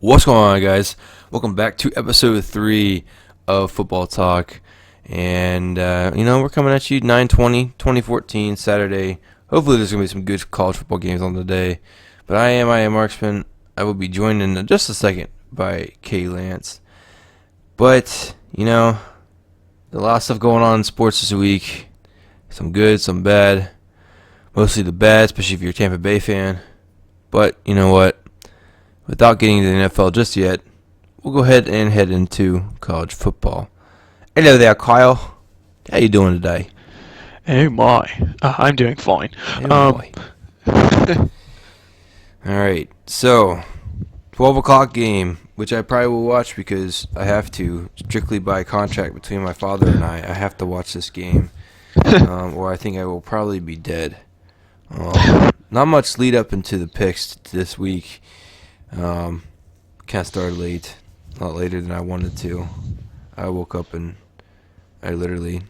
What's going on, guys? Welcome back to episode 3 of Football Talk. And, we're coming at you 9/20/2014, Saturday. Hopefully there's going to be some good college football games on the day. But I am Marksman. I will be joined in just a second by Kay Lance. But, a lot of stuff going on in sports this week. Some good, some bad. Mostly the bad, especially if you're a Tampa Bay fan. But, you know what? Without getting into the NFL just yet, we'll go ahead and head into college football. Hello there, Kyle. How you doing today? Oh my, I'm doing fine. Boy. All right, so 12 o'clock game, which I probably will watch because I have to, strictly by contract between my father and I have to watch this game, or I think I will probably be dead. Not much lead up into the picks this week. Kind of started late, a lot later than I wanted to. I woke up and I literally,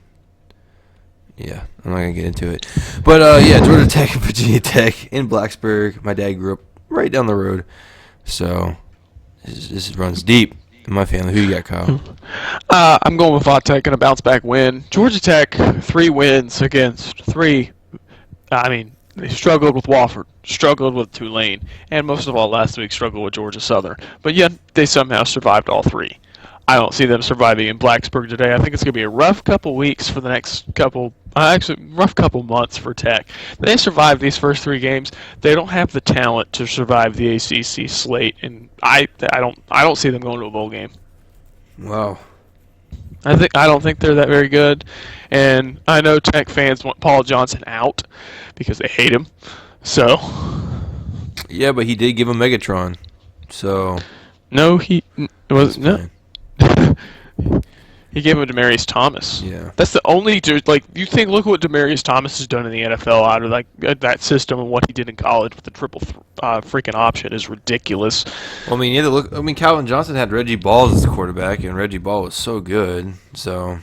I'm not going to get into it. But, Georgia Tech and Virginia Tech in Blacksburg. My dad grew up right down the road. So, this runs deep in my family. Who you got, Kyle? I'm going with Tech and a bounce-back win. Georgia Tech, 3 wins against 3. They struggled with Wofford, struggled with Tulane, and most of all last week struggled with Georgia Southern. But yet they somehow survived all 3. I don't see them surviving in Blacksburg today. I think it's going to be a rough couple weeks for the next couple, rough couple months for Tech. They survived these first 3 games. They don't have the talent to survive the ACC slate, and I don't see them going to a bowl game. Wow. I don't think they're that very good, and I know Tech fans want Paul Johnson out because they hate him. So, yeah, but he did give him Megatron. So, no, he was no. He gave him Demaryius Thomas. Yeah, that's the only you think. Look what Demaryius Thomas has done in the NFL out of that system, and what he did in college with the triple freaking option is ridiculous. Well, you have to look. Calvin Johnson had Reggie Ball as the quarterback, and Reggie Ball was so good. So,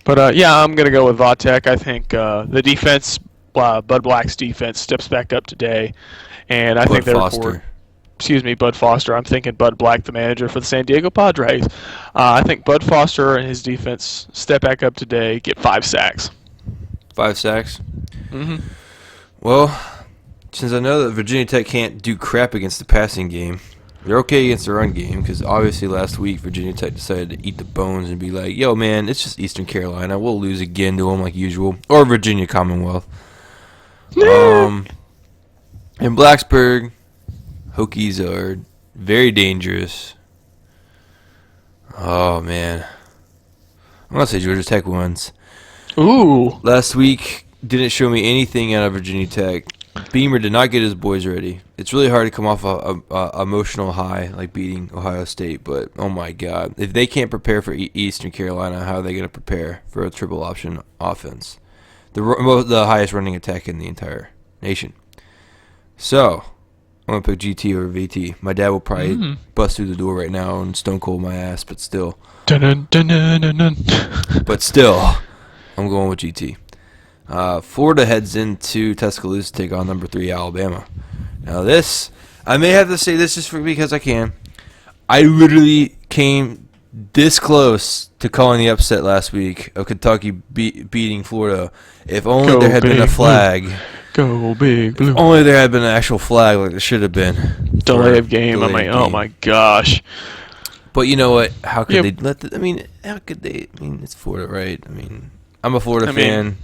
but I'm gonna go with Vatek. I think the defense, Bud Black's defense, steps back up today, and I think Bud Foster. I'm thinking Bud Black, the manager for the San Diego Padres. I think Bud Foster and his defense step back up today, get 5 sacks. 5 sacks? Mm-hmm. Well, since I know that Virginia Tech can't do crap against the passing game, they're okay against the run game because obviously last week Virginia Tech decided to eat the bones and be like, yo, man, it's just Eastern Carolina. We'll lose again to them like usual. Or Virginia Commonwealth. In Blacksburg, Hokies are very dangerous. Oh, man. I'm going to say Georgia Tech wins. Ooh. Last week didn't show me anything out of Virginia Tech. Beamer did not get his boys ready. It's really hard to come off a emotional high like beating Ohio State, but oh my God. If they can't prepare for Eastern Carolina, how are they going to prepare for a triple option offense? The highest running attack in the entire nation. So, I'm going to pick GT over VT. My dad will probably bust through the door right now and stone cold my ass, but still. But still, I'm going with GT. Florida heads into Tuscaloosa to take on number 3 Alabama. Now this, I may have to say this just because I can. I literally came this close to calling the upset last week of Kentucky beating Florida. If only there had been a flag. Go Big Blue. If only there had been an actual flag like there should have been. Delay of game. Oh my gosh. But you know what? How could they let how could they? It's Florida, right? I'm a Florida fan,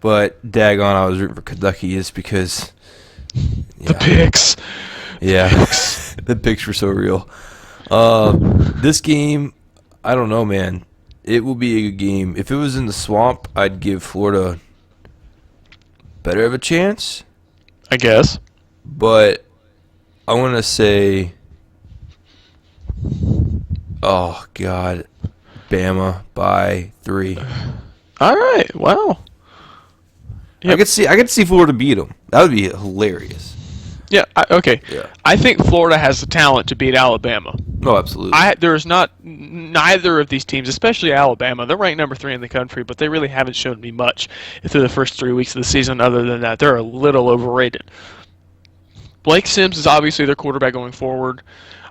but daggone, I was rooting for Kentucky just because. The picks. Yeah. The picks were so real. This game, I don't know, man. It will be a good game. If it was in the swamp, I'd give Florida better of a chance, I guess. But I want to say, oh God, Bama by 3. All right. Wow. Yep. I could see Florida beat them. That would be hilarious. Yeah. Okay. Yeah. I think Florida has the talent to beat Alabama. No, absolutely. There's not neither of these teams, especially Alabama. They're ranked number 3 in the country, but they really haven't shown me much through the first 3 weeks of the season. Other than that, they're a little overrated. Blake Sims is obviously their quarterback going forward.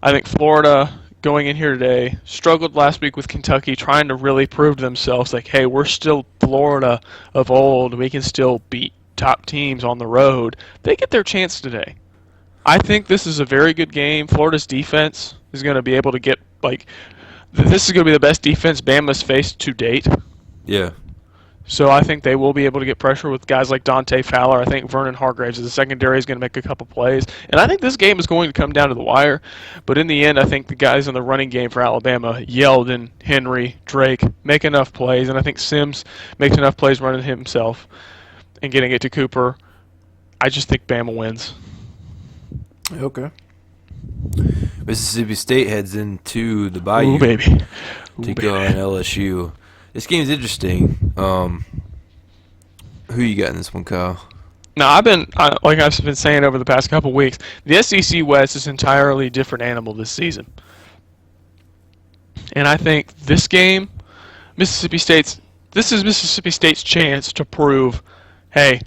I think Florida going in here today struggled last week with Kentucky, trying to really prove to themselves like, hey, we're still Florida of old. We can still beat top teams on the road. They get their chance today. I think this is a very good game. Florida's defense is going to be able to get this is going to be the best defense Bama's faced to date. Yeah. So I think they will be able to get pressure with guys like Dante Fowler. I think Vernon Hargraves as a secondary is going to make a couple plays. And I think this game is going to come down to the wire. But in the end, I think the guys in the running game for Alabama, Yeldon, Henry, Drake, make enough plays. And I think Sims makes enough plays running himself and getting it to Cooper. I just think Bama wins. Okay. Mississippi State heads into the Bayou. Ooh, baby. To go on LSU. This game's interesting. Who you got in this one, Kyle? Now, like I've been saying over the past couple weeks, the SEC West is an entirely different animal this season. And I think this game, this is Mississippi State's chance to prove, hey,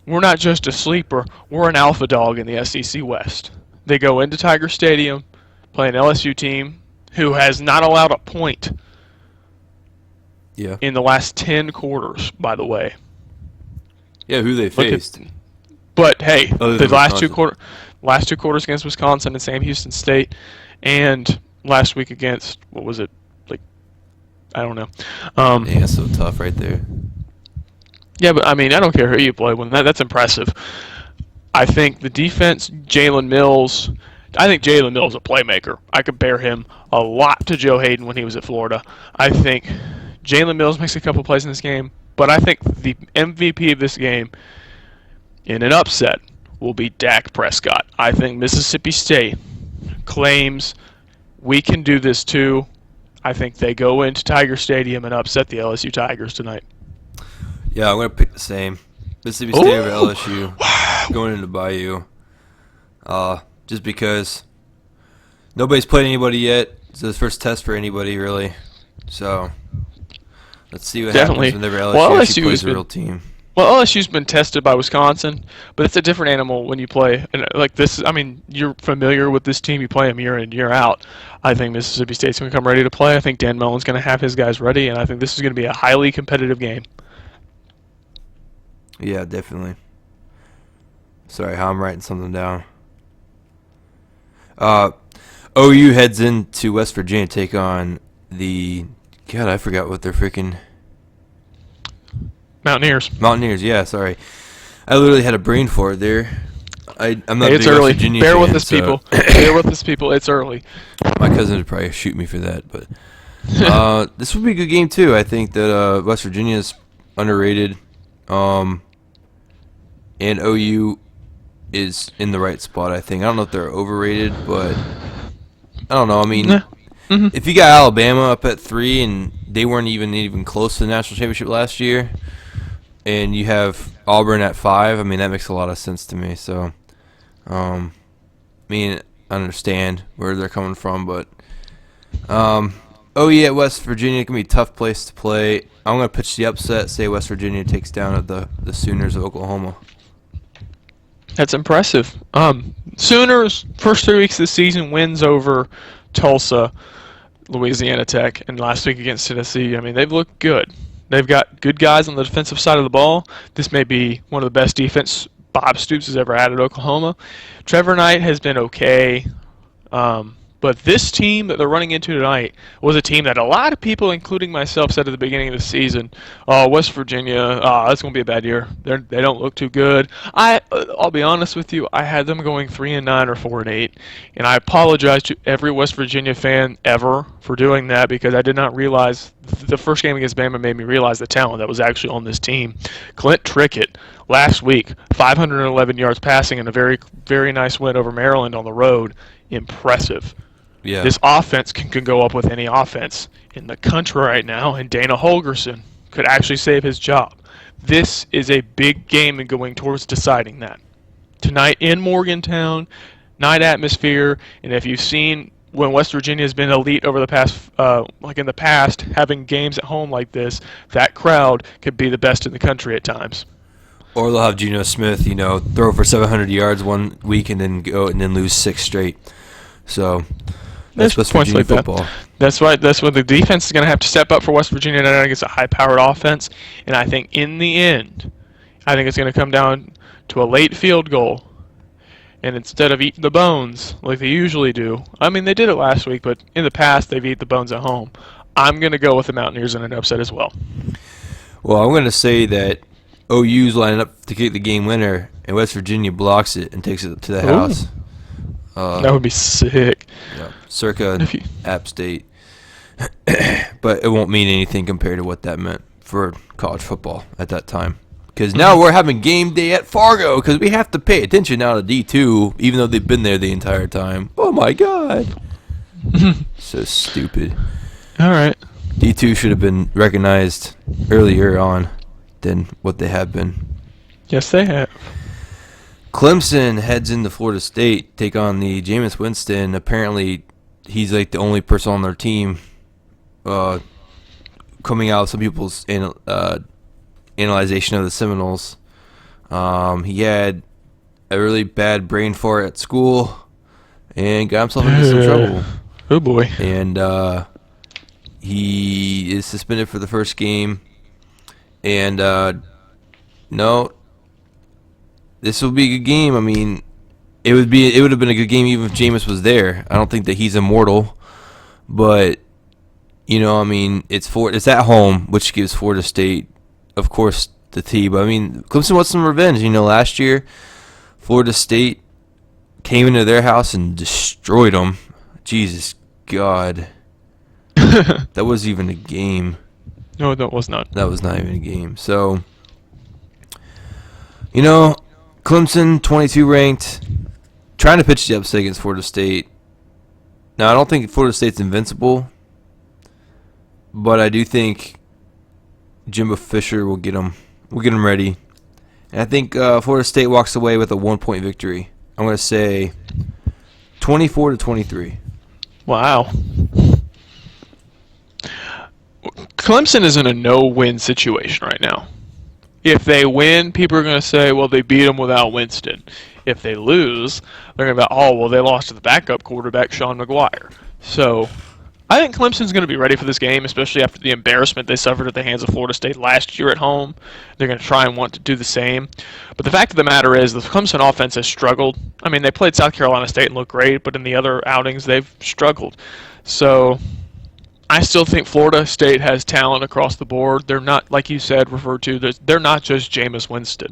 we're not just a sleeper, we're an alpha dog in the SEC West. They go into Tiger Stadium, play an LSU team who has not allowed a point in the last 10 quarters, by the way. Yeah, who they faced. But hey, the last two quarters against Wisconsin and Sam Houston State, and last week against what was it? I don't know. Yeah, so tough right there. Yeah, but I mean, I don't care who you play when that's impressive. I think the defense, Jalen Mills. I think Jalen Mills is a playmaker. I compare him a lot to Joe Hayden when he was at Florida. I think Jalen Mills makes a couple plays in this game, but I think the MVP of this game in an upset will be Dak Prescott. I think Mississippi State claims we can do this too. I think they go into Tiger Stadium and upset the LSU Tigers tonight. Yeah, I'm going to pick the same. Mississippi State over LSU. Wow. Going into Bayou. Just because nobody's played anybody yet. It's the first test for anybody, really. So let's see what happens whenever LSU actually plays a real team. Well, LSU's been tested by Wisconsin, but it's a different animal when you play. And like this, I mean, you're familiar with this team. You play them year in, year out. I think Mississippi State's going to come ready to play. I think Dan Mullen's going to have his guys ready, and I think this is going to be a highly competitive game. Yeah, definitely. Sorry, how I'm writing something down. OU heads into West Virginia to take on the... God, I forgot what they're freaking... Mountaineers, yeah, sorry. I literally had a brain for it there. I'm not it's a big early. West Virginia Bear fan, with us, so. people. Bear with us, people. It's early. My cousin would probably shoot me for that, but... this would be a good game, too. I think that West Virginia is underrated. And OU is in the right spot, I think. I don't know if they're overrated, but I don't know. I mean, if you got Alabama up at 3 and they weren't even close to the national championship last year, and you have Auburn at 5, I mean, that makes a lot of sense to me. So, I mean, I understand where they're coming from, but OU at West Virginia can be a tough place to play. I'm going to pitch the upset, say West Virginia takes down the Sooners of Oklahoma. That's impressive. Sooners, first 3 weeks of the season, wins over Tulsa, Louisiana Tech, and last week against Tennessee. I mean, they've looked good. They've got good guys on the defensive side of the ball. This may be one of the best defense Bob Stoops has ever had at Oklahoma. Trevor Knight has been okay. But this team that they're running into tonight was a team that a lot of people, including myself, said at the beginning of the season, West Virginia, that's going to be a bad year. They don't look too good. I'll be honest with you, I had them going 3-9 or 4-8, and I apologize to every West Virginia fan ever for doing that because I did not realize the first game against Bama made me realize the talent that was actually on this team. Clint Trickett last week, 511 yards passing and a very, very nice win over Maryland on the road. Impressive. Yeah. This offense can go up with any offense in the country right now, and Dana Holgerson could actually save his job. This is a big game and going towards deciding that. Tonight in Morgantown, night atmosphere, and if you've seen when West Virginia has been elite over the past, like in the past, having games at home like this, that crowd could be the best in the country at times. Or they'll have Geno Smith, throw for 700 yards one week and then go and then lose 6 straight. So that's West points Virginia like football. That. That's why the defense is going to have to step up for West Virginia tonight against a high-powered offense. And I think in the end, it's going to come down to a late field goal. And instead of eating the bones like they usually do, I mean, they did it last week, but in the past they've eaten the bones at home. I'm going to go with the Mountaineers in an upset as well. Well, I'm going to say that OU's lining up to kick the game winner, and West Virginia blocks it and takes it to the house. That would be sick. Yeah, circa App State. But it won't mean anything compared to what that meant for college football at that time. Because now we're having game day at Fargo because we have to pay attention now to D2, even though they've been there the entire time. Oh, my God. So stupid. All right. D2 should have been recognized earlier on than what they have been. Yes, they have. Clemson heads into Florida State, take on the Jameis Winston. Apparently, he's like the only person on their team coming out of some people's analyzation of the Seminoles. He had a really bad brain fart at school and got himself into some trouble. Oh, boy. And he is suspended for the first game. And, no, this will be a good game. I mean, it would have been a good game even if Jameis was there. I don't think that he's immortal. But, I mean, it's at home, which gives Florida State, of course, the T. But, I mean, Clemson wants some revenge. Last year, Florida State came into their house and destroyed them. Jesus God. That wasn't even a game. No, that was not. That was not even a game. So, Clemson, 22 ranked, trying to pitch the upset against Florida State. Now, I don't think Florida State's invincible, but I do think Jimbo Fisher will get them ready. And I think Florida State walks away with a 1-point victory. I'm going to say 24-23. Wow. Clemson is in a no-win situation right now. If they win, people are going to say, well, they beat them without Winston. If they lose, they're going to be, oh, well, they lost to the backup quarterback, Sean McGuire. So I think Clemson's going to be ready for this game, especially after the embarrassment they suffered at the hands of Florida State last year at home. They're going to try and want to do the same. But the fact of the matter is the Clemson offense has struggled. I mean, they played South Carolina State and looked great, but in the other outings, they've struggled. So I still think Florida State has talent across the board. They're not, like you said, referred to, they're not just Jameis Winston.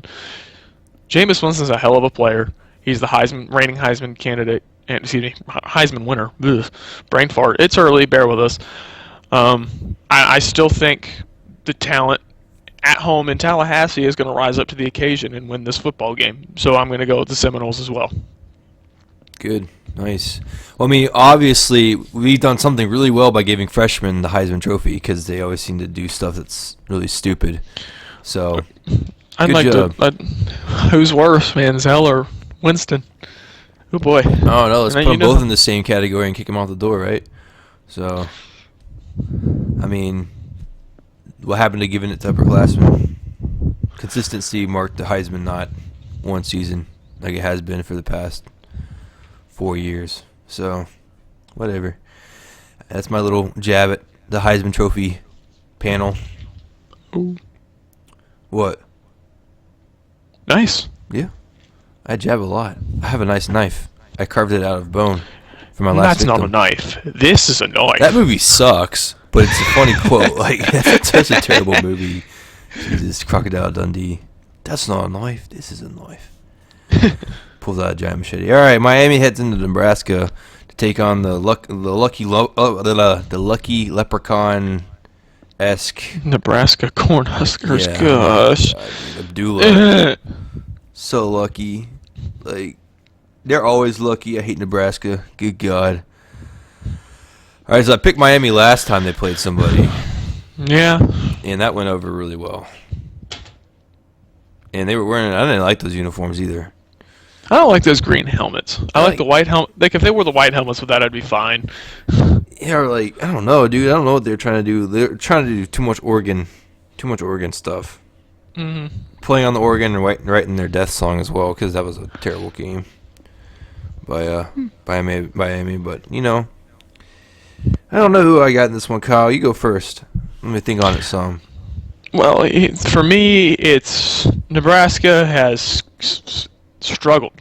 Jameis Winston's a hell of a player. He's the reigning Heisman candidate, and Heisman winner. Ugh, brain fart. It's early, bear with us. I still think the talent at home in Tallahassee is going to rise up to the occasion and win this football game. So I'm going to go with the Seminoles as well. Good. Nice. Well, I mean, obviously, we've done something really well by giving freshmen the Heisman Trophy because they always seem to do stuff that's really stupid. So, I'd like job. Who's worse, Manziel or Winston? Oh, boy. Oh, no, let's put them both in the same category and kick them out the door, right? So, I mean, what happened to giving it to upperclassmen? Consistency marked the Heisman not one season like it has been for the past 4 years. So, whatever. That's my little jab at the Heisman Trophy panel. Ooh. What? Nice. Yeah. I jab a lot. I have a nice knife. I carved it out of bone for my last victim. That's not a knife. This is a knife. That movie sucks, but it's a funny quote. Like, that's such a terrible movie. Jesus, Crocodile Dundee. That's not a knife. This is a knife. Pulls out a giant machete. All right, Miami heads into Nebraska to take on the lucky leprechaun-esque Nebraska Cornhuskers. Yeah, Gosh. Abdullah. So lucky. Like, they're always lucky. I hate Nebraska. Good God. All right, so I picked Miami last time they played somebody. Yeah. And that went over really well. And they were wearing, I didn't like those uniforms either. I don't like those green helmets. I like the white helmet. Like, if they wore the white helmets with that, I'd be fine. Yeah, like, I don't know, dude. I don't know what they're trying to do. They're trying to do too much Oregon stuff. playing on the Oregon and writing their death song as well, because that was a terrible game by Miami. But I don't know who I got in this one. Kyle, you go first. Let me think on it some. Well, for me, it's Nebraska has struggled.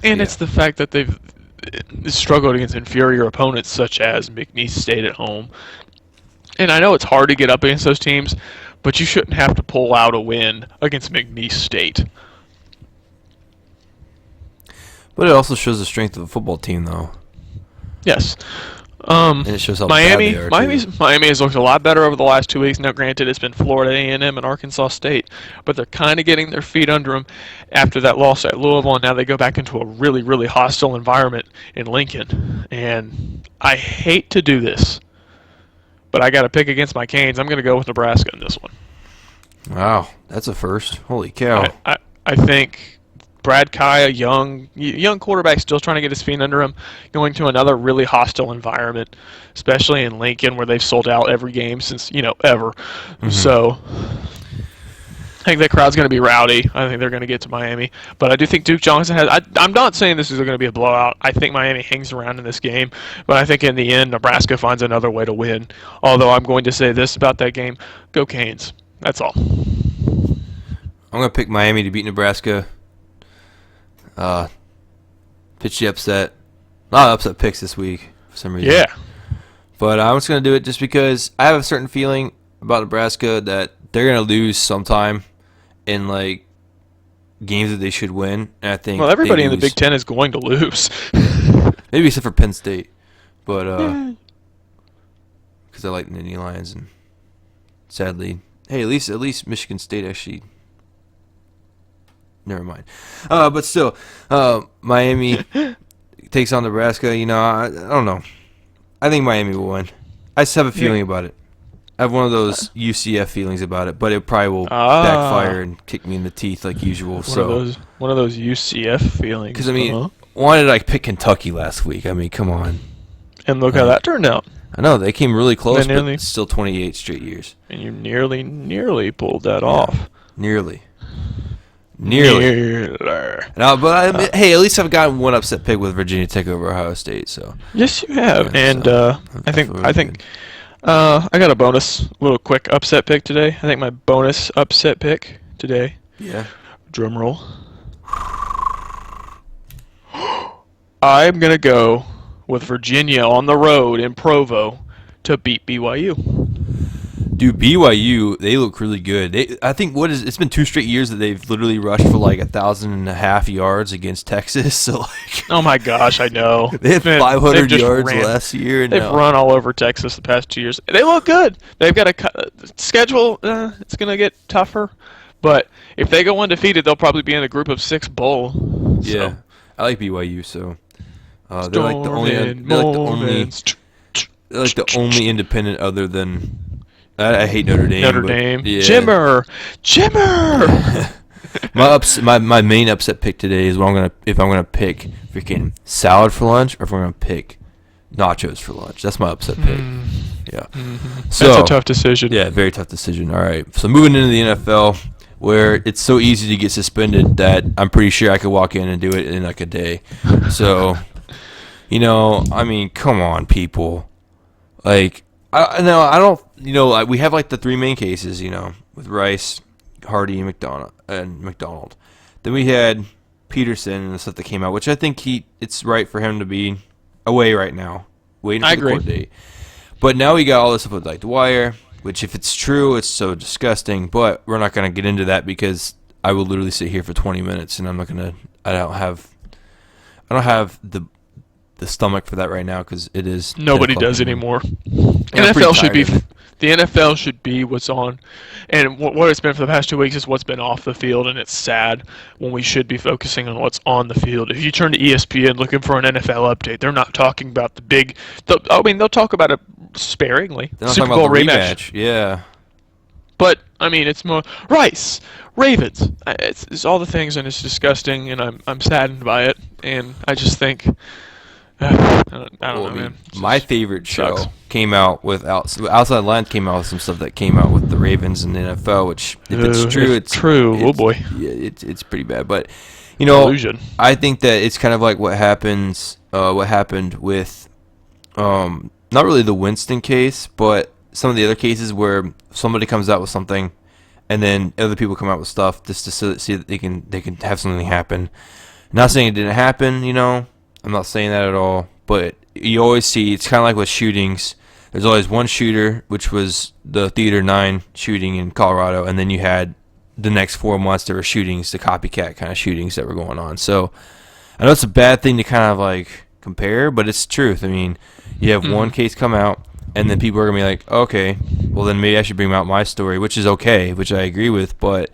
And it's the fact that they've struggled against inferior opponents such as McNeese State at home. And I know it's hard to get up against those teams, but you shouldn't have to pull out a win against McNeese State. But it also shows the strength of the football team, though. Yes. And it shows how bad they are, Miami has looked a lot better over the last 2 weeks. Now, granted, it's been Florida A&M and Arkansas State, but they're kind of getting their feet under them after that loss at Louisville, and now they go back into a really, really hostile environment in Lincoln. And I hate to do this, but I got to pick against my Canes. I'm going to go with Nebraska in this one. Wow, that's a first. Holy cow. I think Brad Kye, a young quarterback, still trying to get his feet under him, going to another really hostile environment, especially in Lincoln, where they've sold out every game since ever. Mm-hmm. So I think that crowd's going to be rowdy. I think they're going to get to Miami, but I do think Duke Johnson has. I'm not saying this is going to be a blowout. I think Miami hangs around in this game, but I think in the end Nebraska finds another way to win. Although I'm going to say this about that game: go Canes. That's all. I'm going to pick Miami to beat Nebraska. Pitch the upset. A lot of upset picks this week for some reason. Yeah. But I'm just going to do it just because I have a certain feeling about Nebraska that they're going to lose sometime in games that they should win. And I think everybody in the Big Ten is going to lose. Maybe except for Penn State. But because I like the Nittany Lions, and sadly, hey, at least Michigan State actually. Never mind. But still, Miami takes on Nebraska. I don't know. I think Miami will win. I just have a feeling about it. I have one of those UCF feelings about it, but it probably will backfire and kick me in the teeth like usual. One of those UCF feelings. Because why did I pick Kentucky last week? Come on. And look how that turned out. I know they came really close, but still 28 straight years. And you nearly pulled that off. Nearly. But hey, at least I've gotten one upset pick with Virginia Tech over Ohio State. So yes, you have, and I think I got a bonus, little quick upset pick today. I think my bonus upset pick today. Yeah. Drum roll. I'm gonna go with Virginia on the road in Provo to beat BYU. Dude, BYU, they look really good. I think it's been 2 straight years that they've literally rushed for 1,500 yards against Texas. So oh my gosh, I know. They had 500 yards last year. They've run all over Texas the past 2 years. They look good. They've got a schedule. It's gonna get tougher, but if they go undefeated, they'll probably be in a group of 6 bowl. Yeah, I like BYU. So they're the only independent other than. I hate Notre Dame. Notre Dame. Yeah. Jimmer. My main upset pick today is if I'm gonna pick freaking salad for lunch or if I'm gonna pick nachos for lunch. That's my upset pick. Yeah. So that's a tough decision. Yeah, very tough decision. All right. So moving into the NFL, where it's so easy to get suspended that I'm pretty sure I could walk in and do it in a day. So, come on, people. I don't. We have the 3 main cases. With Rice, Hardy, and McDonald. Then we had Peterson and the stuff that came out, which I think it's right for him to be away right now, waiting for the court date. But now we got all this stuff with Dwyer, which if it's true, it's so disgusting. But we're not gonna get into that because I will literally sit here for 20 minutes, and I'm not gonna. I don't have the stomach for that right now because it is. Nobody does anymore. The NFL should be what's on, and what it's been for the past 2 weeks is what's been off the field, and it's sad when we should be focusing on what's on the field. If you turn to ESPN looking for an NFL update, they're not talking about the big. They'll talk about it sparingly. They're not Super Bowl rematch. Yeah. But it's more Rice, Ravens. It's all the things, and it's disgusting, and I'm saddened by it, and I just think. I don't know, man. My favorite show came out with Outside Lines came out with some stuff that came out with the Ravens in the NFL, which if it's true, it's true. Oh boy, yeah, it's pretty bad. But you know, illusion. I think that it's kind of like what happened with not really the Winston case, but some of the other cases where somebody comes out with something, and then other people come out with stuff just to see that they can have something happen. Not saying it didn't happen, you know. I'm not saying that at all, but you always see it's kind of like with shootings. There's always one shooter, which was the Theater 9 shooting in Colorado, and then you had the next 4 months there were shootings, the copycat kind of shootings that were going on. So I know it's a bad thing to kind of like compare, but it's the truth. I mean, you have one case come out, and then people are going to be like, okay, well then maybe I should bring out my story, which is okay, which I agree with, but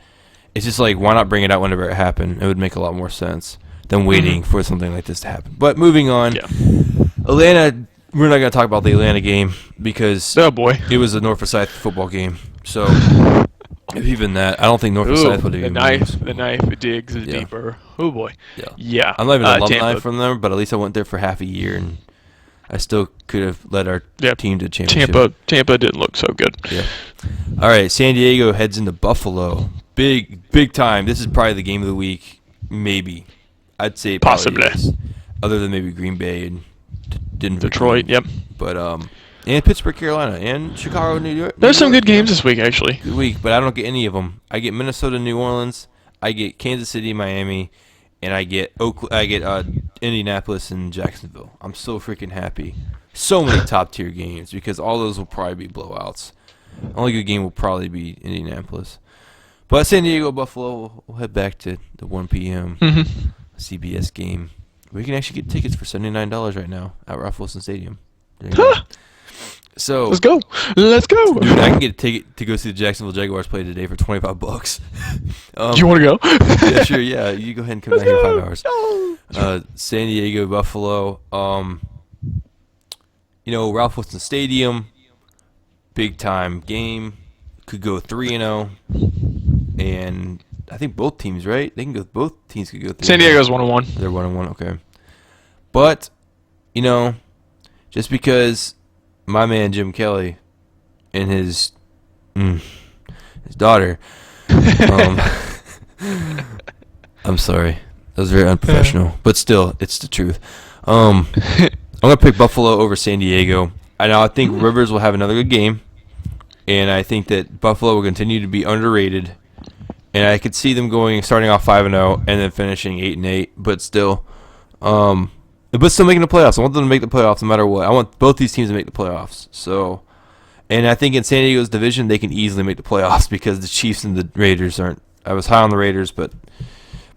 it's just like, why not bring it out whenever it happened? It would make a lot more sense than waiting for something like this to happen. But moving on, Atlanta, we're not going to talk about the Atlanta game because it was a North Forsyth football game. So, if even that, I don't think North Forsyth would even the knife digs deeper. Oh boy. Yeah. I'm not even an alumni from them, but at least I went there for half a year, and I still could have led our team to championship. Tampa didn't look so good. Yeah. All right, San Diego heads into Buffalo. Big time. This is probably the game of the week, maybe. I'd say possibly is, other than maybe Green Bay and Detroit. Yep. But and Pittsburgh, Carolina, and Chicago, New York. There's some good games this week, actually. Good week, but I don't get any of them. I get Minnesota, New Orleans. I get Kansas City, Miami, and I get Indianapolis and Jacksonville. I'm so freaking happy. So many top tier games because all those will probably be blowouts. The only good game will probably be Indianapolis. But San Diego, Buffalo, we'll head back to the 1 p.m. CBS game. We can actually get tickets for $79 right now at Ralph Wilson Stadium. So let's go. Dude, I can get a ticket to go see the Jacksonville Jaguars play today for $25. Do you want to go? Yeah, sure. Yeah, you go ahead and come down here 5 hours. San Diego, Buffalo. Ralph Wilson Stadium, big time game. Could go 3-0, and I think both teams, right? Both teams could go 3-0. San Diego's 1-1. They're 1-1, okay. But just because my man Jim Kelly and his daughter, I'm sorry, that was very unprofessional, but still, it's the truth. I'm gonna pick Buffalo over San Diego. I think Rivers will have another good game. And I think that Buffalo will continue to be underrated. And I could see them starting off 5-0 and then finishing 8-8, but still making the playoffs. I want them to make the playoffs no matter what. I want both these teams to make the playoffs. So, and I think in San Diego's division they can easily make the playoffs because the Chiefs and the Raiders aren't. I was high on the Raiders, but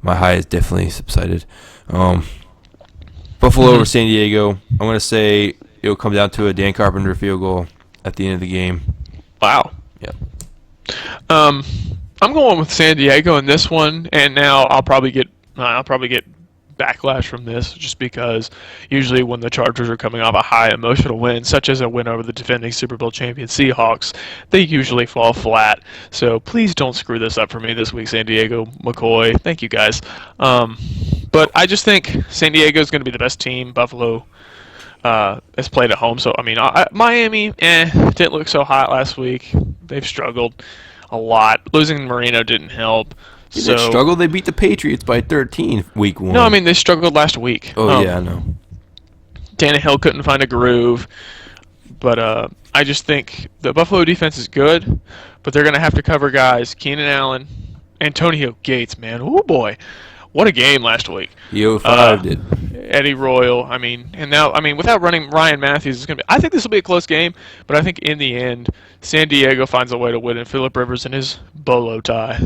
my high has definitely subsided. Buffalo over San Diego. I'm gonna say it'll come down to a Dan Carpenter field goal at the end of the game. Wow. Yeah. I'm going with San Diego in this one, and now I'll probably get backlash from this just because usually when the Chargers are coming off a high emotional win, such as a win over the defending Super Bowl champion Seahawks, they usually fall flat. So please don't screw this up for me this week, San Diego, McCoy. Thank you guys. But I just think San Diego is going to be the best team. Buffalo has played at home, so I mean, Miami didn't look so hot last week. They've struggled a lot. Losing Marino didn't help. They didn't struggle. They beat the Patriots by 13 week 1. No, I mean they struggled last week. Oh yeah, I know. Tannehill couldn't find a groove, but I just think the Buffalo defense is good, but they're gonna have to cover guys Keenan Allen, Antonio Gates. Man, oh boy. What a game last week. He 05'd it. Eddie Royal, without running Ryan Matthews, it's gonna be. I think this will be a close game, but I think in the end, San Diego finds a way to win, and Phillip Rivers and his bolo tie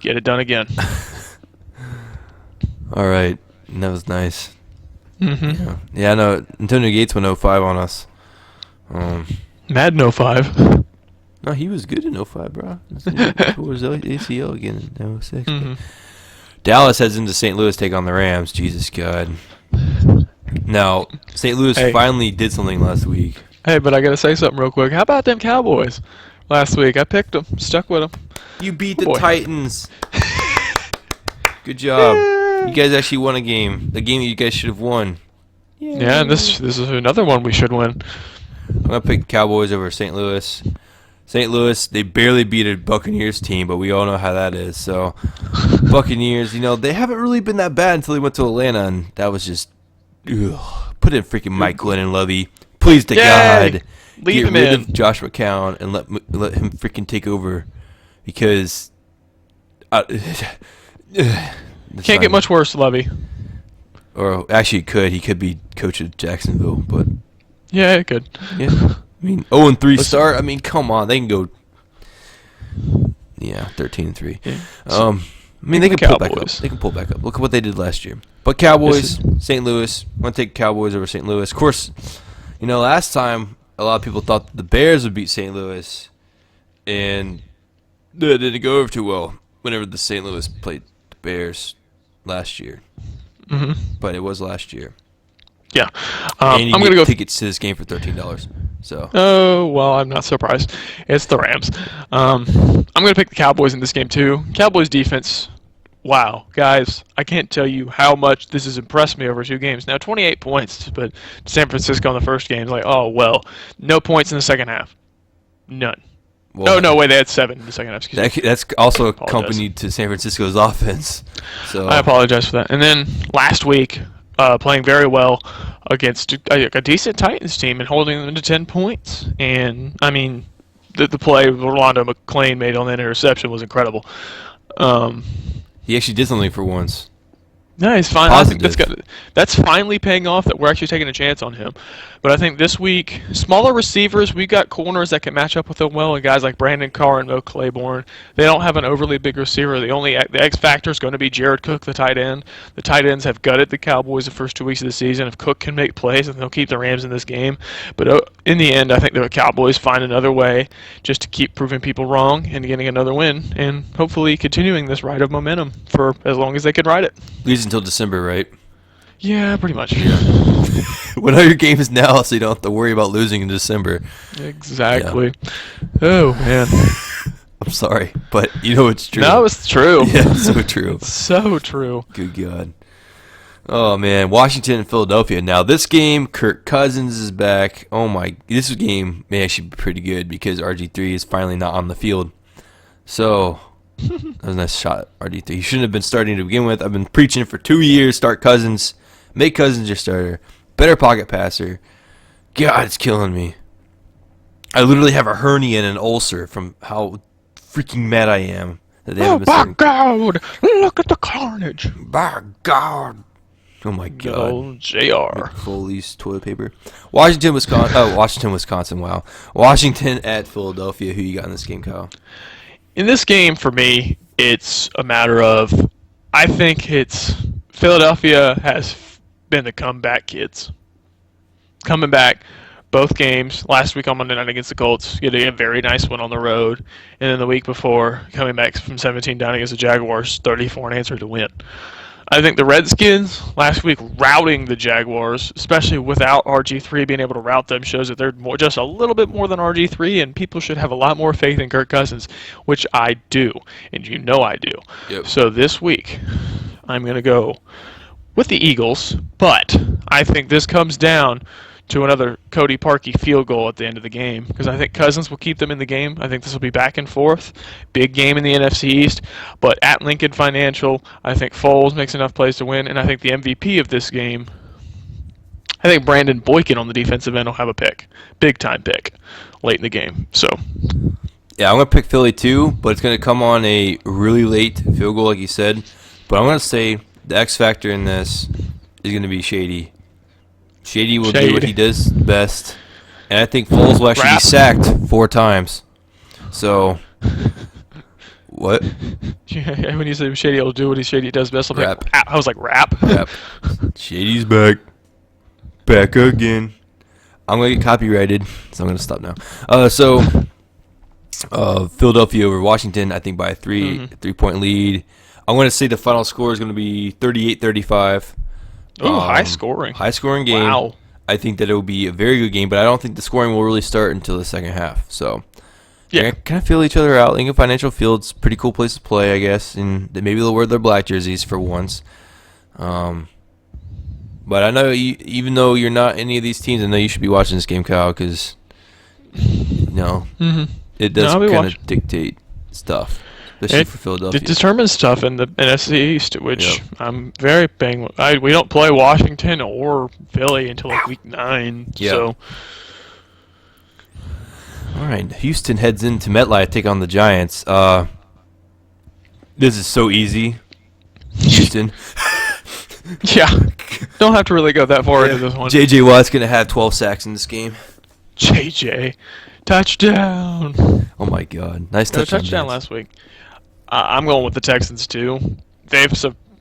get it done again. All right, that was nice. Yeah, I know. Antonio Gates went 05 on us. Madden 05. No, he was good in 05, bro. Tore his ACL again in 06. Dallas heads into St. Louis, take on the Rams. Jesus God. Now, St. Louis finally did something last week. Hey, but I got to say something real quick. How about them Cowboys last week? I picked them, stuck with them. You beat the Titans. Good job. You guys actually won a game. The game that you guys should have won. Yeah, and this is another one we should win. I'm going to pick Cowboys over St. Louis. St. Louis, they barely beat a Buccaneers team, but we all know how that is. So, Buccaneers, they haven't really been that bad until they went to Atlanta, and that was just, put in freaking Mike Glennon Lovey. Please to Yay! God, Leave get him rid in. of Josh McCown and let him freaking take over, because Can't get much worse, Levy. Or actually, he could be coach of Jacksonville, but Yeah, it could. yeah, I mean 0-3 start. I mean, come on, they can go. Yeah, 13-3. Yeah. I mean, they can pull back up. Cowboys. They can pull back up. Look at what they did last year. But Cowboys, St. Louis. I'm gonna take Cowboys over St. Louis. Of course, last time a lot of people thought the Bears would beat St. Louis, and it didn't go over too well whenever the St. Louis played the Bears last year. Mm-hmm. But it was last year. Yeah. And you I'm get going to go tickets to this game for $13. So. Oh, well, I'm not surprised. It's the Rams. I'm going to pick the Cowboys in this game, too. Cowboys defense, wow. Guys, I can't tell you how much this has impressed me over 2 games. Now, 28 points, but San Francisco in the first game is like, oh, well, no points in the second half. None. Well, No, wait, they had 7 in the second half. Excuse me. that's also Apologize. accompanied to San Francisco's offense. So I apologize for that. And then last week, playing very well against a decent Titans team and holding them to 10 points. And, I mean, the play Rolando McClain made on that interception was incredible. he actually did something for once. No, he's fine. I think Positive. that's finally paying off that we're actually taking a chance on him. But I think this week, smaller receivers, we've got corners that can match up with them well, and guys like Brandon Carr and Mo Claiborne. They don't have an overly big receiver. The X factor is going to be Jared Cook, the tight end. The tight ends have gutted the Cowboys the first 2 weeks of the season. If Cook can make plays, then they'll keep the Rams in this game. But in the end, I think the Cowboys find another way just to keep proving people wrong and getting another win, and hopefully continuing this ride of momentum for as long as they can ride it. At least until December, right? Yeah, pretty much. Win all your games now, so you don't have to worry about losing in December. Exactly. Oh, man. I'm sorry, but it's true. No, it's true. Yeah, it's so true. It's so true. Good God. Oh, man. Washington and Philadelphia. Now, this game, Kirk Cousins is back. Oh, my. This game may actually be pretty good because RG3 is finally not on the field. So, that was a nice shot, RG3. He shouldn't have been starting to begin with. I've been preaching for 2 years. Start Cousins. Make Cousins your starter. Better pocket passer. God, it's killing me. I literally have a hernia and an ulcer from how freaking mad I am that they haven't been starting. God! Look at the carnage. By God. Oh my God. Oh, JR. Foley's toilet paper. Washington, Wisconsin. Wow. Washington at Philadelphia. Who you got in this game, Kyle? In this game, for me, it's a matter of, I think it's Philadelphia has been the comeback kids. Coming back, both games. Last week on Monday night against the Colts, getting a very nice one on the road. And then the week before, coming back from 17 down against the Jaguars, 34 and answer to win. I think the Redskins last week routing the Jaguars, especially without RG3 being able to route them, shows that they're just a little bit more than RG3, and people should have a lot more faith in Kirk Cousins, which I do, and I do. Yep. So this week, I'm going to go with the Eagles, but I think this comes down to another Cody Parkey field goal at the end of the game, because I think Cousins will keep them in the game. I think this will be back and forth. Big game in the NFC East, but at Lincoln Financial, I think Foles makes enough plays to win, and I think the MVP of this game, I think Brandon Boykin on the defensive end will have a pick. Big-time pick late in the game. So, yeah, I'm going to pick Philly too, but it's going to come on a really late field goal, like you said. But I'm going to say the X factor in this is going to be Shady. Shady will do what he does best, and I think Foles will actually be sacked 4 times. So, what? Yeah, when you say Shady will do what Shady does best, I'll be Rap. like, I was like, rap? Rap. Shady's back. Back again. I'm going to get copyrighted, so I'm going to stop now. Philadelphia over Washington, I think by a 3-point lead. I'm going to say the final score is going to be 38-35. Oh, high scoring. High scoring game. Wow. I think that it will be a very good game, but I don't think the scoring will really start until the second half. So, yeah, they're kind of feel each other out. Lincoln Financial Field's a pretty cool place to play, I guess, and maybe they'll wear their black jerseys for once. But I know even though you're not any of these teams, I know you should be watching this game, Kyle, because it No, does I'll be kind watching. of dictate stuff, especially It, for Philadelphia. it determines stuff in the NFC East, which Yep. I'm very paying. We don't play Washington or Philly until like week 9, Yeah. so All right, Houston heads into MetLife to take on the Giants. This is so easy. Houston. yeah, don't have to really go that far into this one. J.J. Watt's gonna have 12 sacks in this game. JJ, touchdown! Oh my God, nice Got a touchdown. touchdown Vance. last week. I'm going with the Texans too. They've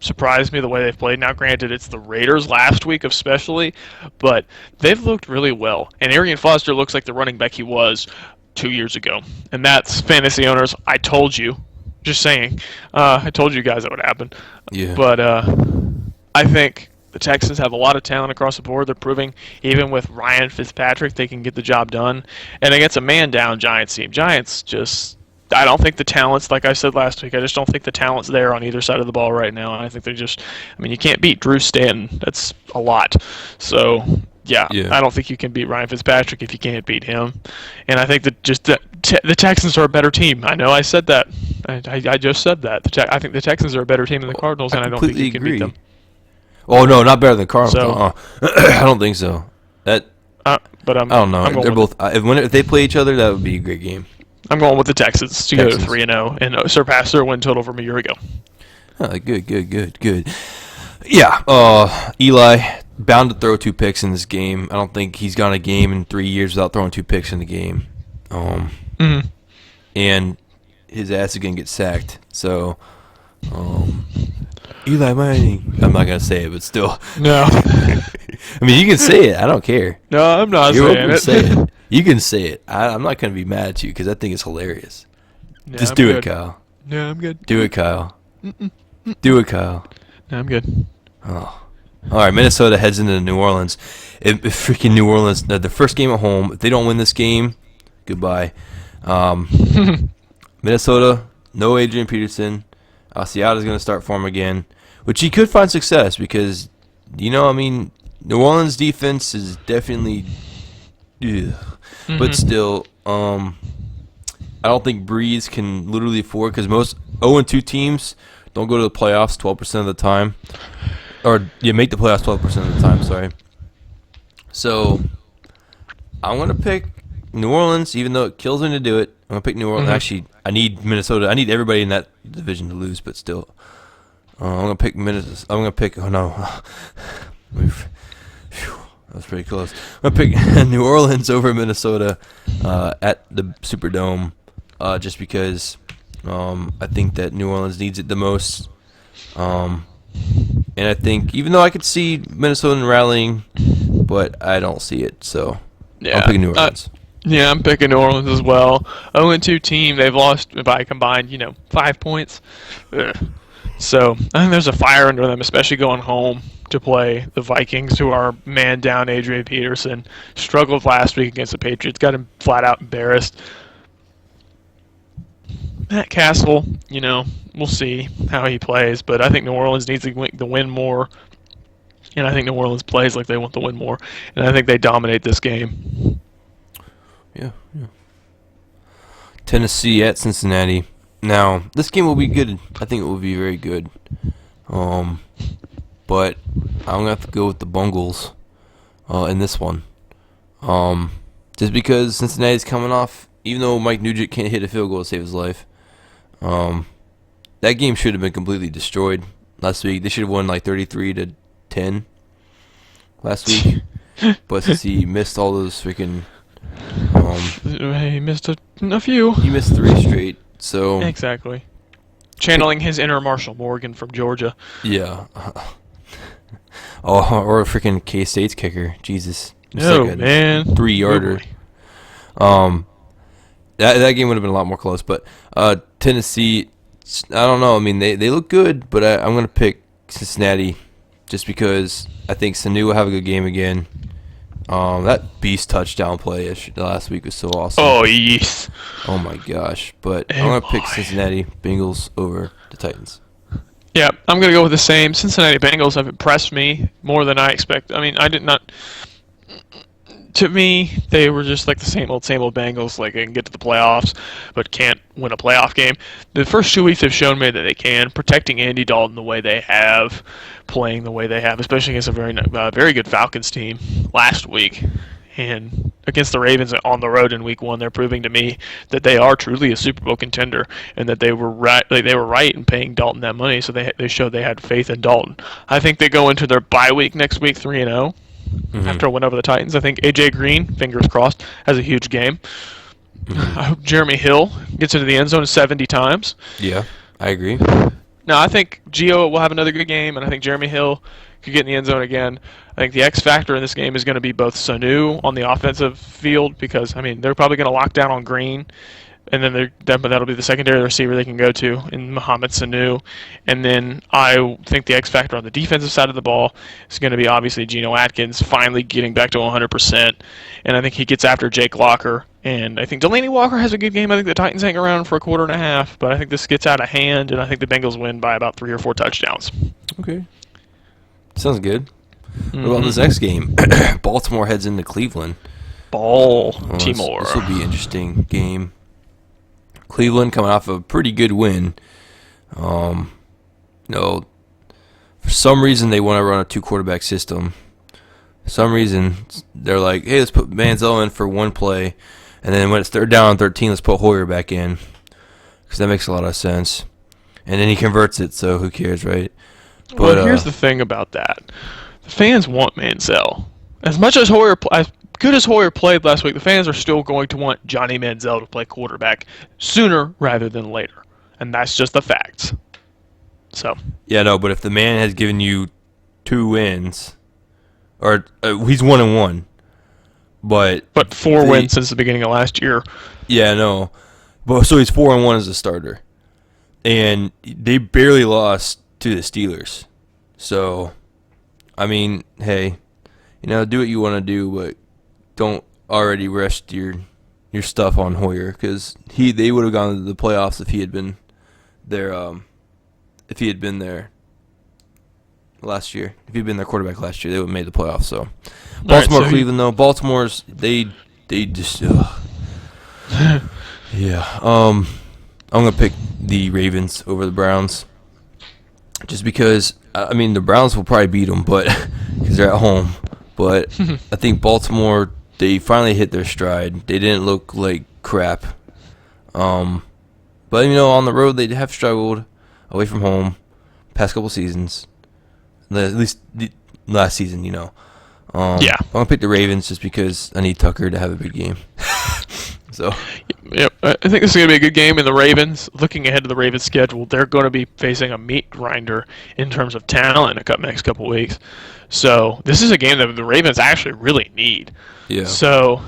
surprised me the way they've played. Now, granted, it's the Raiders last week especially, but they've looked really well. And Arian Foster looks like the running back he was 2 years ago. And that's fantasy owners. I told you. Just saying. I told you guys that would happen. Yeah. But I think the Texans have a lot of talent across the board. They're proving, even with Ryan Fitzpatrick, they can get the job done. And against a man-down Giants team, Giants just... I don't think the talent's, like I said last week, I just don't think the talent's there on either side of the ball right now. I think they're just... I mean, you can't beat Drew Stanton. That's a lot. So, yeah, I don't think you can beat Ryan Fitzpatrick if you can't beat him. And I think that just the Texans are a better team. I know I said that. I just said that. I think the Texans are a better team than the Cardinals, and I don't think you can beat them. Oh no, not better than Cardinals. So- I don't think so. That But I don't know. I'm going They're with- both. If they play each other, that would be a great game. I'm going with the Texans to go to Texans. 3-0 and surpass their win total from a year ago. Good. Yeah. Eli bound to throw 2 picks in this game. I don't think he's gone a game in 3 years without throwing 2 picks in the game. And his ass is gonna get sacked. So, Eli Manning. I'm not gonna say it, but still. No. I mean, you can say it. I don't care. No, I'm not You're saying welcome to it. say it. You can say it. I'm not gonna be mad at you because I think it's hilarious. No, Just I'm do good. it, Kyle. No, I'm good. Do it, Kyle. Do it, Kyle. No, I'm good. Oh. All right, Minnesota heads into New Orleans. If freaking New Orleans, the first game at home, if they don't win this game, goodbye. Minnesota, no Adrian Peterson. Asiata's going to start for him again, which he could find success because, I mean, New Orleans defense is definitely, but still, I don't think Breeze can literally afford because most 0-2 teams don't go to the playoffs 12% of the time. Or you make the playoffs 12% of the time, sorry. So I'm going to pick New Orleans, even though it kills me to do it. I'm going to pick New Orleans. Actually, I need Minnesota. I need everybody in that division to lose, but still. I'm going to pick Minnesota. I'm going to pick, oh no. Phew, that was pretty close. I'm going to pick New Orleans over Minnesota at the Superdome just because I think that New Orleans needs it the most. And I think, even though I could see Minnesota rallying, but I don't see it, so Yeah. I'm picking New Orleans. Yeah, I'm picking New Orleans as well. 0-2 team. They've lost by a combined, 5 points. Ugh. So I think there's a fire under them, especially going home to play the Vikings, who are man down. Adrian Peterson struggled last week against the Patriots, got him flat out embarrassed. Matt Castle, we'll see how he plays, but I think New Orleans needs to win more, and I think New Orleans plays like they want to win more, and I think they dominate this game. Yeah. Tennessee at Cincinnati. Now, this game will be good. I think it will be very good. But I'm going to have to go with the Bungles in this one. Just because Cincinnati's coming off, even though Mike Nugent can't hit a field goal to save his life, that game should have been completely destroyed last week. They should have won like 33-10 last week. But since he missed all those freaking... He missed a few. he missed 3 straight, so... Exactly. Channeling his inner Marshall Morgan from Georgia. Yeah. Or a freaking K-State's kicker. Jesus. It's Oh, like a man. 3-yarder. That game would have been a lot more close, but Tennessee, I don't know. I mean, they look good, but I'm going to pick Cincinnati just because I think Sanu will have a good game again. That beast touchdown play last week was so awesome. Oh, yes. Oh my gosh. But Hey, I'm going to pick boy. Cincinnati Bengals over the Titans. Yeah, I'm going to go with the same. Cincinnati Bengals have impressed me more than I expect. I mean, I did not... To me, they were just like the same old Bengals. Like they can get to the playoffs, but can't win a playoff game. The first 2 weeks have shown me that they can. Protecting Andy Dalton the way they have, playing the way they have, especially against a very good Falcons team last week, and against the Ravens on the road in Week 1, they're proving to me that they are truly a Super Bowl contender, and that they were right. They were right in paying Dalton that money. So they showed they had faith in Dalton. I think they go into their bye week next week 3-0. After a win over the Titans. I think A.J. Green, fingers crossed, has a huge game. I hope Jeremy Hill gets into the end zone 70 times. Yeah, I agree. Now, I think Gio will have another good game, and I think Jeremy Hill could get in the end zone again. I think the X factor in this game is going to be both Sanu on the offensive field because, I mean, they're probably going to lock down on Green, and then that'll be the secondary receiver they can go to in Mohamed Sanu. And then I think the X factor on the defensive side of the ball is going to be obviously Geno Atkins finally getting back to 100%. And I think he gets after Jake Locker. And I think Delaney Walker has a good game. I think the Titans hang around for a quarter and a half, but I think this gets out of hand, and I think the Bengals win by about 3 or 4 touchdowns. Okay. Sounds good. What about this next game? Baltimore heads into Cleveland. Baltimore. This will be an interesting game. Cleveland coming off a pretty good win. For some reason they want to run a 2-quarterback system. For some reason they're like, hey, let's put Manziel in for one play, and then when it's third down and 13, let's put Hoyer back in, because that makes a lot of sense. And then he converts it, so who cares, right? But, well, here's the thing about that: the fans want Manziel. As much as as good as Hoyer played last week, the fans are still going to want Johnny Manziel to play quarterback sooner rather than later, and that's just the facts. So yeah, no, but if the man has given you 2 wins, or he's 1-1, but 4 wins since the beginning of last year. Yeah, no, but so he's 4-1 as a starter, and they barely lost to the Steelers. So, I mean, hey, do what you want to do, but don't already rest your stuff on Hoyer, because they would have gone to the playoffs if he had been there. If he had been there last year, if he'd been their quarterback last year, they would have made the playoffs. So, Baltimore, right, so Cleveland, though, Baltimore's they just yeah. I'm gonna pick the Ravens over the Browns, just because the Browns will probably beat them, but because they're at home. But I think Baltimore, they finally hit their stride. They didn't look like crap. But on the road they have struggled away from home past couple seasons. At least last season, Yeah. I'm gonna pick the Ravens just because I need Tucker to have a big game. So. Yep, I think this is going to be a good game. And the Ravens, looking ahead to the Ravens' schedule, they're going to be facing a meat grinder in terms of talent in the next couple weeks. So this is a game that the Ravens actually really need. Yeah. So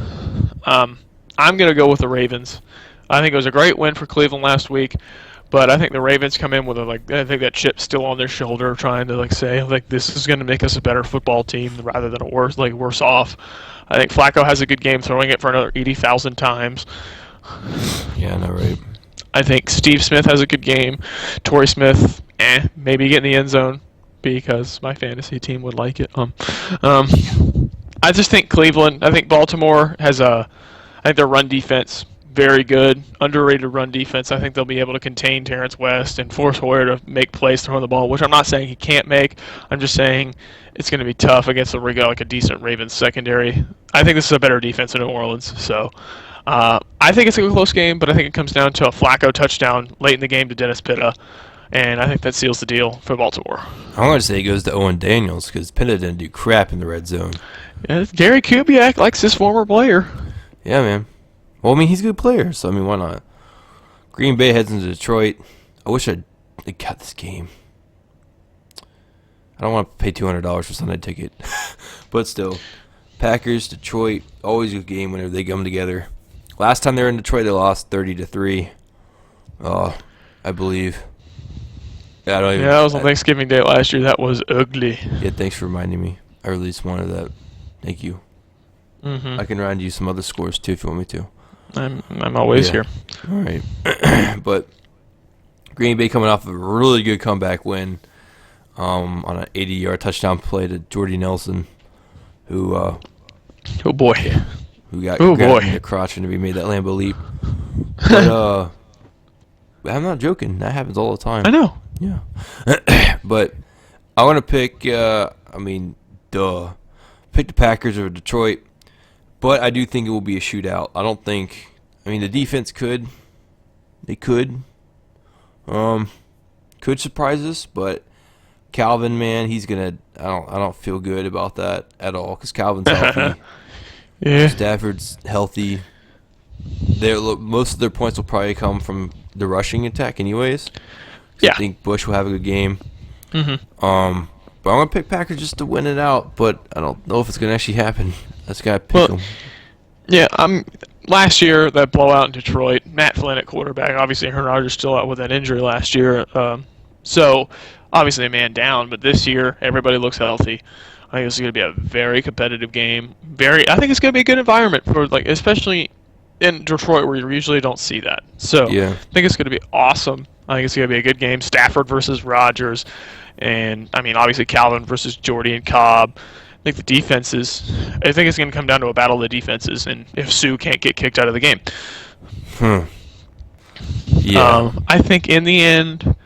I'm going to go with the Ravens. I think it was a great win for Cleveland last week, but I think the Ravens come in with I think that chip's still on their shoulder, trying to say this is going to make us a better football team rather than worse off. I think Flacco has a good game, throwing it for another 80,000 times. Yeah, I know, right? I think Steve Smith has a good game. Torrey Smith, maybe get in the end zone because my fantasy team would like it. I just think Cleveland. I think Baltimore has I think their run defense very good, underrated run defense. I think they'll be able to contain Terrence West and force Hoyer to make plays throwing the ball, which I'm not saying he can't make. I'm just saying it's going to be tough against a decent Ravens secondary. I think this is a better defense in New Orleans, so I think it's a close game, but I think it comes down to a Flacco touchdown late in the game to Dennis Pitta, and I think that seals the deal for Baltimore. I'm going to say it goes to Owen Daniels because Pitta didn't do crap in the red zone. Yeah, Gary Kubiak likes his former player. Yeah, man. Well, he's a good player, so, why not? Green Bay heads into Detroit. I wish I got this game. I don't want to pay $200 for Sunday ticket. But still, Packers, Detroit, always a good game whenever they come together. Last time they were in Detroit, they lost 30-3. I believe. Yeah, that was on Thanksgiving Day last year. That was ugly. Yeah, thanks for reminding me. I really just wanted that. Thank you. Mm-hmm. I can remind you some other scores too if you want me to. I'm always here. All right. But Green Bay coming off of a really good comeback win on an 80-yard touchdown play to Jordy Nelson, who Oh boy. Who got Oh grabbed boy. in the crotch and we made that Lambo leap. But I'm not joking. That happens all the time. I know. Yeah. But I want to pick. Pick the Packers over Detroit. But I do think it will be a shootout. I don't think. I mean, the defense could. They could. Could surprise us, but Calvin, man, he's gonna. I don't feel good about that at all because Calvin's healthy. Yeah. Stafford's healthy. Most of their points will probably come from the rushing attack, anyways. Yeah. I think Bush will have a good game. Mhm. But I'm gonna pick Packers just to win it out. But I don't know if it's gonna actually happen. That's gotta pick them. Yeah. Last year, that blowout in Detroit, Matt Flynn at quarterback. Obviously, Aaron Rodgers still out with that injury last year. So, obviously, a man down. But this year, everybody looks healthy. I think it's going to be a very competitive game. I think it's going to be a good environment for, especially in Detroit where you usually don't see that. So, Yeah. I think it's going to be awesome. I think it's going to be a good game. Stafford versus Rodgers. And, obviously, Calvin versus Jordy and Cobb. I think the defenses. I think it's going to come down to a battle of the defenses, and if Sue can't get kicked out of the game. Yeah. I think in the end,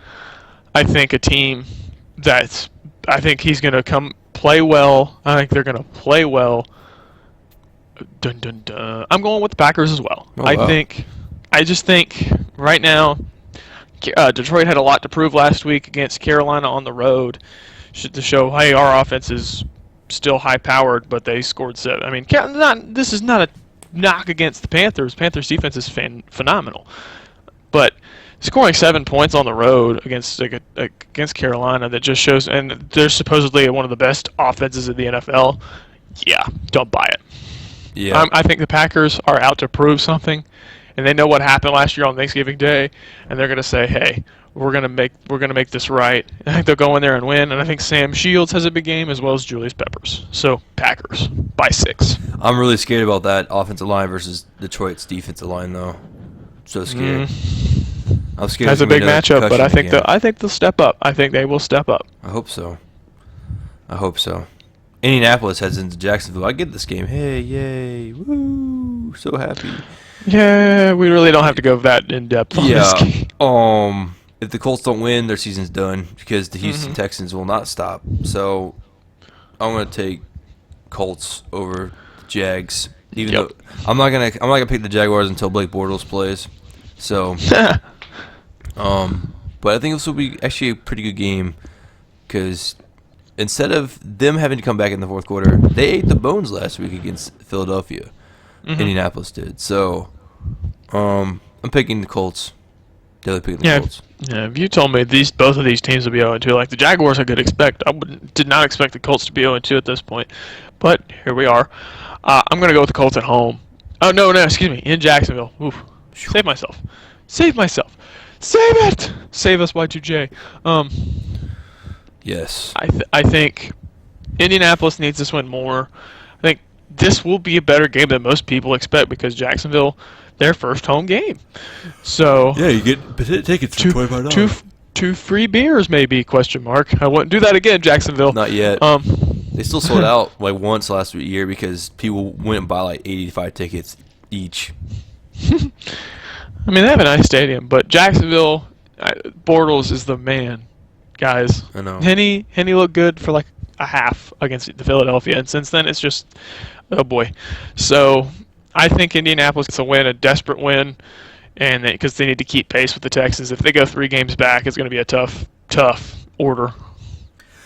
I think a team I think he's going to come play well. I think they're going to play well. Dun dun dun. I'm going with the Packers as well. Oh, wow. I just think right now, Detroit had a lot to prove last week against Carolina on the road. To show, hey, our offense is still high-powered, but they scored 7. This is not a knock against the Panthers. Panthers' defense is phenomenal. But scoring 7 points on the road against Carolina, that just shows, and they're supposedly one of the best offenses in the NFL. Yeah, don't buy it. Yeah. I think the Packers are out to prove something, and they know what happened last year on Thanksgiving Day, and they're going to say, hey, we're gonna make this right. I think they'll go in there and win, and I think Sam Shields has a big game as well as Julius Peppers. So Packers by 6. I'm really scared about that offensive line versus Detroit's defensive line, though. So scared. I'm scared. That's a big matchup, but I think they'll step up. I think they will step up. I hope so. Indianapolis heads into Jacksonville. I get this game. Hey, yay, woo! So happy. Yeah, we really don't have to go that in depth on this game. If the Colts don't win, their season's done because the Houston Texans will not stop. So I'm gonna take Colts over Jags. Even though I'm not gonna pick the Jaguars until Blake Bortles plays. So, but I think this will be actually a pretty good game because instead of them having to come back in the fourth quarter, they ate the bones last week against Philadelphia. Indianapolis did. So, I'm picking the Colts. Definitely picking the Colts. Yeah, if you told me both of these teams would be 0-2, like the Jaguars, I could expect. Did not expect the Colts to be 0-2 at this point, but here we are. I'm going to go with the Colts at home. Oh no, excuse me, in Jacksonville. Oof. Save myself. Save it. Save us, Y2J. Yes. I think Indianapolis needs this win more. I think this will be a better game than most people expect because Jacksonville, their first home game. So yeah, you get tickets for $25. Two free beers maybe? Question mark. I wouldn't do that again, Jacksonville. Not yet. They still sold out like once last year because people went and bought like 85 tickets each. I mean, they have a nice stadium, but Jacksonville, Bortles is the man, guys. I know. Henny looked good for like a half against the Philadelphia, and since then it's just, oh boy. So I think Indianapolis gets a win, a desperate win, and because they need to keep pace with the Texans. If they go 3 games back, it's going to be a tough order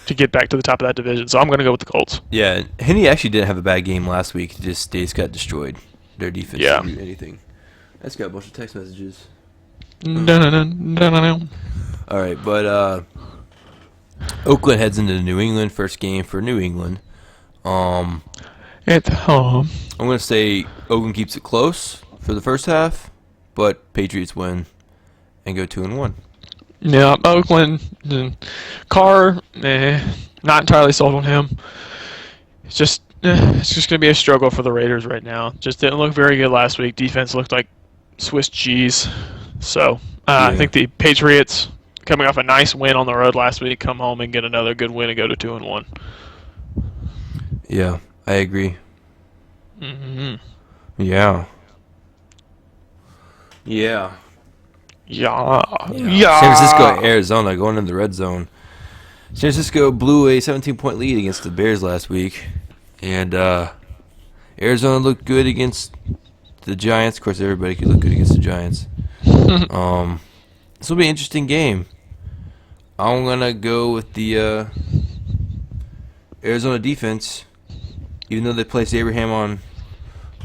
to get back to the top of that division. So I'm going to go with the Colts. Yeah, Henny actually didn't have a bad game last week. They just got destroyed. Their defense didn't do anything. I just got a bunch of text messages. No. All right, but Oakland heads into New England. First game for New England. At home. I'm going to say Oakland keeps it close for the first half, but Patriots win and go 2-1. Yeah, Oakland. Carr, not entirely sold on him. It's just going to be a struggle for the Raiders right now. Just didn't look very good last week. Defense looked like Swiss cheese. So I think the Patriots, coming off a nice win on the road last week, come home and get another good win and go to 2-1. Yeah, I agree. Mm-hmm. Yeah. Yeah. Yeah. Yeah. San Francisco, Yeah. Arizona going in the red zone. San Francisco blew a 17-point lead against the Bears last week, and Arizona looked good against the Giants. Of course, everybody could look good against the Giants. This will be an interesting game. I'm gonna go with the Arizona defense, even though they placed Abraham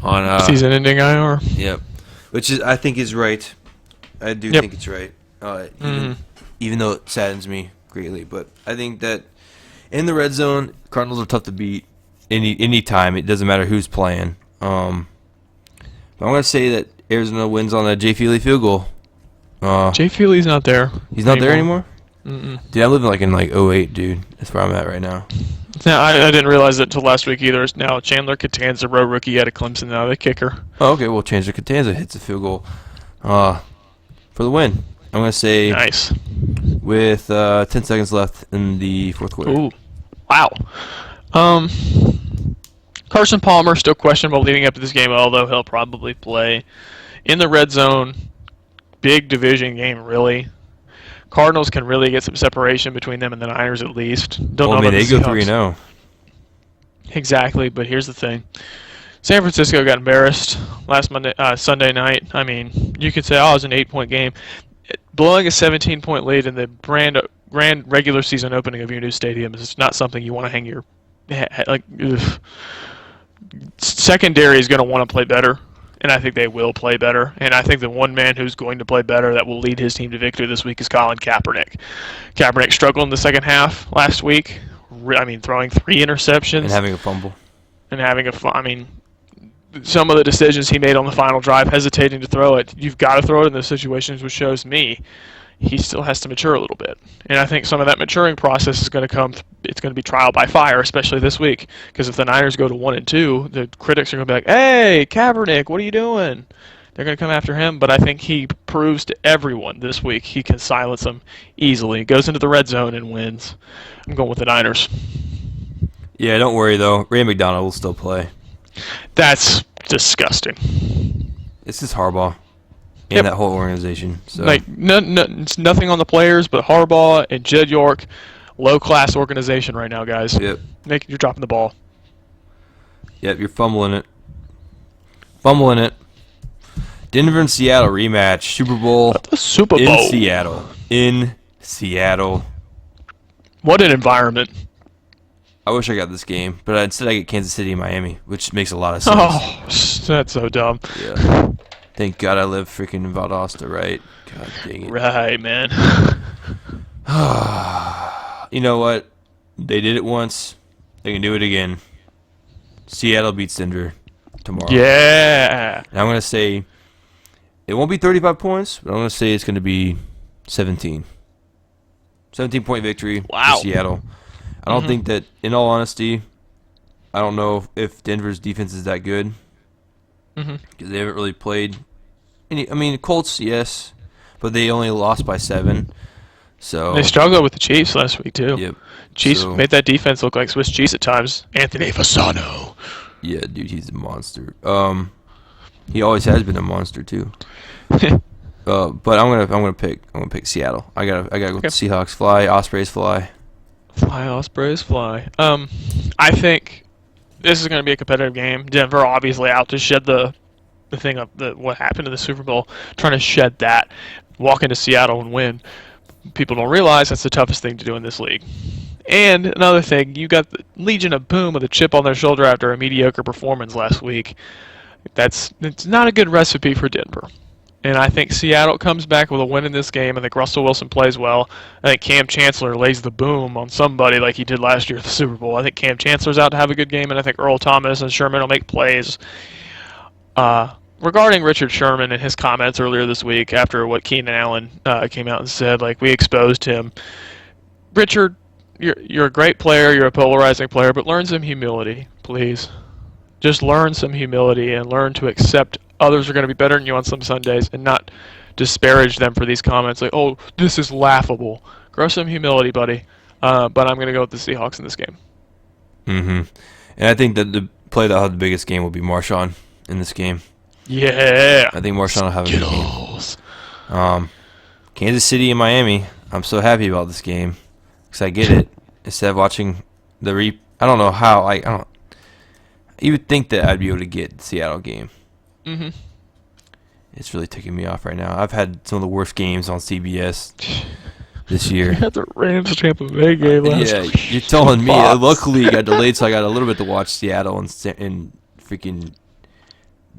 on Season-ending IR. yep, which is I think is right. I do Yep. think it's right. Mm-hmm. Even though it saddens me greatly, but I think that in the red zone, Cardinals are tough to beat any time. It doesn't matter who's playing. But I'm gonna say that Arizona wins on a Jay Feely field goal. Jay Feely's not there. He's not there anymore. Mm-mm. Dude, I'm living in like '08, dude. That's where I'm at right now. Now, I didn't realize that until last week either. Now Chandler Catanzaro, rookie out of Clemson, now the kicker. Oh, okay. Well, Chandler Catanza hits a field goal for the win. I'm gonna say Nice. with 10 seconds left in the fourth quarter. Ooh. Wow. Carson Palmer still questionable leading up to this game, although he'll probably play in the red zone. Big division game, really. Cardinals can really get some separation between them and the Niners at least. Don't Well, know I mean, about they the go Seahawks. 3-0. Exactly, but here's the thing. San Francisco got embarrassed last Sunday night. I mean, you could say, oh, it was an 8-point game. Blowing a 17-point lead in the grand regular season opening of your new stadium is not something you want to hang your like. Ugh. Secondary is going to want to play better, and I think they will play better. And I think the one man who's going to play better that will lead his team to victory this week is Colin Kaepernick. Kaepernick struggled in the second half last week. I mean, throwing 3 interceptions And having a fumble. and having I mean, some of the decisions he made on the final drive, hesitating to throw it. You've got to throw it in those situations, which shows me he still has to mature a little bit. And I think some of that maturing process is going to come. It's going to be trial by fire, especially this week. Because if the Niners go to 1-2, the critics are going to be like, "Hey, Kaepernick, what are you doing?" They're going to come after him. But I think he proves to everyone this week he can silence them easily. Goes into the red zone and wins. I'm going with the Niners. Yeah, don't worry though. Ray McDonald will still play. That's disgusting. It's just Harbaugh and Yep. that whole organization. So Like it's nothing on the players, but Harbaugh and Jed York, low class organization right now, guys. yep, You're dropping the ball. you're fumbling it. Fumbling it. Denver and Seattle rematch. Super Bowl The Super Bowl. in Seattle. In Seattle. What an environment. I wish I got this game, but instead I get Kansas City and Miami, which makes a lot of sense. Oh, that's so dumb. Yeah. Thank God I live freaking in Valdosta, right? God dang it. Right, man. You know what? They did it once. They can do it again. Seattle beats Denver tomorrow. Yeah. And I'm going to say it won't be 35 points, but I'm going to say it's going to be 17. 17-point victory Wow. for Seattle. I don't think that, in all honesty, I don't know if Denver's defense is that good. Because they haven't really played any. I mean, Colts, yes, but they only lost by 7. So They struggled with the Chiefs last week, too. Yep. Chiefs So- made that defense look like Swiss cheese at times. Anthony Fasano. Yeah, dude, he's a monster. He always has been a monster too. But I'm gonna pick Seattle. I gotta go with the Seahawks. Fly, Ospreys fly. Fly, Ospreys, fly. I think this is going to be a competitive game. Denver obviously out to shed the thing of what happened in the Super Bowl, trying to shed that, walk into Seattle and win. People don't realize that's the toughest thing to do in this league. And another thing, you got the Legion of Boom with a chip on their shoulder after a mediocre performance last week. It's not a good recipe for Denver. And I think Seattle comes back with a win in this game. I think Russell Wilson plays well. I think Cam Chancellor lays the boom on somebody like he did last year at the Super Bowl. I think Cam Chancellor's out to have a good game, and I think Earl Thomas and Sherman will make plays. Regarding Richard Sherman and his comments earlier this week after what Keenan Allen came out and said, like, we exposed him. Richard, you're a great player. You're a polarizing player, but learn some humility, please. Just learn some humility and learn to accept others are going to be better than you on some Sundays and not disparage them for these comments like, oh, this is laughable. Grow some humility, buddy. But I'm going to go with the Seahawks in this game. And I think that play that'll have the biggest game will be Marshawn in this game. Yeah. I think Marshawn will have a big game. Skittles. Kansas City and Miami. I'm so happy about this game because I get it. Instead of watching the I don't know how. I don't. You would think that I'd be able to get the Seattle game. Mm-hmm. It's really ticking me off right now. I've had some of the worst games on CBS this year. You had the Rams Tampa Bay game last week. You're telling me. Fox. Luckily, it got delayed, so I got a little bit to watch Seattle and freaking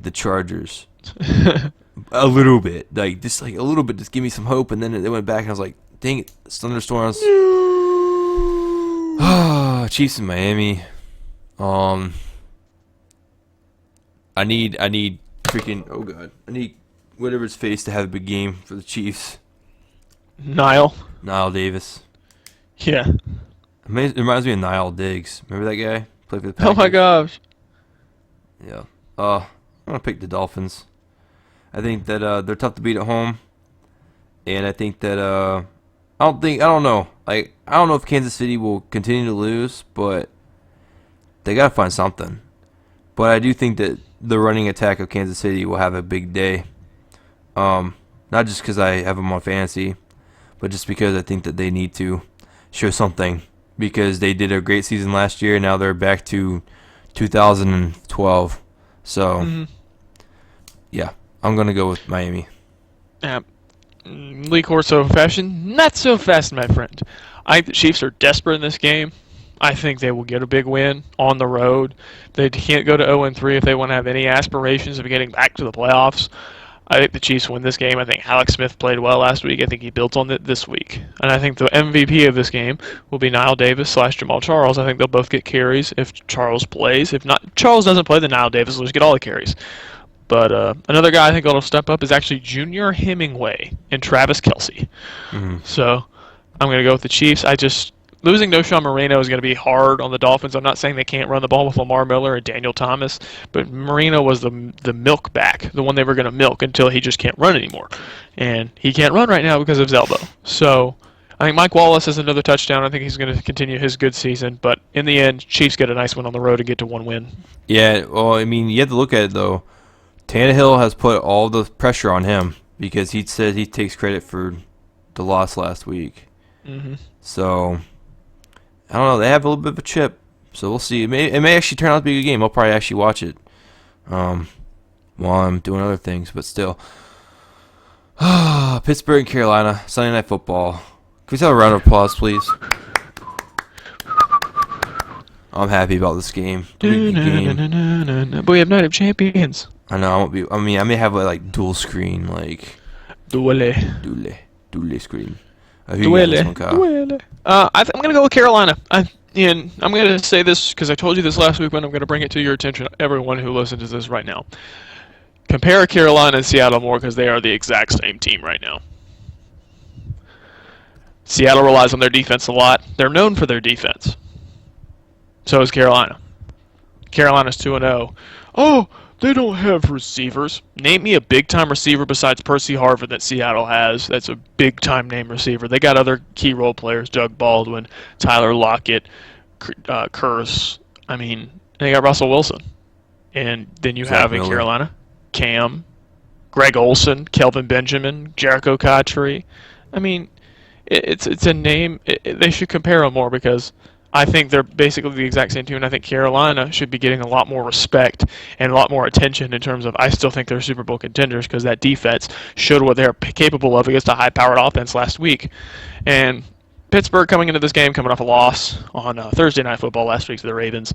the Chargers. A little bit, like just like a little bit, just give me some hope. And then they went back, and I was like, "Dang it, thunderstorms!" Chiefs in Miami. I need freaking I need whatever his face to have a big game for the Chiefs. Niall Davis. Yeah. It reminds me of Niall Diggs. Remember that guy? Played for the Packers. Oh my gosh. Yeah. I'm gonna pick the Dolphins. I think that they're tough to beat at home, and I think that I don't know. Like I don't know if Kansas City will continue to lose, but they gotta find something. But I do think that the running attack of Kansas City will have a big day. Not just because I have them on fantasy, but just because I think that they need to show something because they did a great season last year. And now they're back to 2012. So, yeah, I'm going to go with Miami. Lee Corso fashion, not so fast, my friend. I think the Chiefs are desperate in this game. I think they will get a big win on the road. They can't go to 0-3 if they want to have any aspirations of getting back to the playoffs. I think the Chiefs win this game. I think Alex Smith played well last week. I think he built on it this week. And I think the MVP of this game will be Niall Davis / Jamal Charles. I think they'll both get carries if Charles plays. If not, Charles doesn't play, then Niall Davis will just get all the carries. But another guy I think that'll step up is actually Junior Hemingway and Travis Kelce. So I'm going to go with the Chiefs. Losing Noshawn Moreno is going to be hard on the Dolphins. I'm not saying they can't run the ball with Lamar Miller and Daniel Thomas, but Moreno was the milk back, the one they were going to milk until he just can't run anymore. And he can't run right now because of his elbow. So I think Mike Wallace has another touchdown. I think he's going to continue his good season. But in the end, Chiefs get a nice win on the road and get to one win. Yeah, well, I mean, you have to look at it, though. Tannehill has put all the pressure on him because he said he takes credit for the loss last week. So I don't know. They have a little bit of a chip, so we'll see. It may actually turn out to be a good game. I'll probably actually watch it while I'm doing other things, but still. Pittsburgh and Carolina, Sunday Night Football. Can we have a round of applause, please? I'm happy about this game. Big game. But we have Night of Champions. I know. I won't be. I mean, I may have a dual screen, Duele screen. Who you got this one, Kyle? I'm going to go with Carolina. I'm going to say this because I told you this last week, but I'm going to bring it to your attention, everyone who listens to this right now. Compare Carolina and Seattle more because they are the exact same team right now. Seattle relies on their defense a lot. They're known for their defense. So is Carolina. Carolina's 2-0. Oh, they don't have receivers. Name me a big-time receiver besides Percy Harvin that Seattle has. That's a big-time name receiver. They got other key role players, Doug Baldwin, Tyler Lockett, Curse. I mean, they got Russell Wilson. And then you have in Carolina, Cam, Greg Olson, Kelvin Benjamin, Jericho Cotchery. I mean, it's a name. They should compare them more because I think they're basically the exact same team, and I think Carolina should be getting a lot more respect and a lot more attention in terms of I still think they're Super Bowl contenders because that defense showed what they're capable of against a high-powered offense last week. And Pittsburgh coming into this game, coming off a loss on Thursday Night Football last week to the Ravens.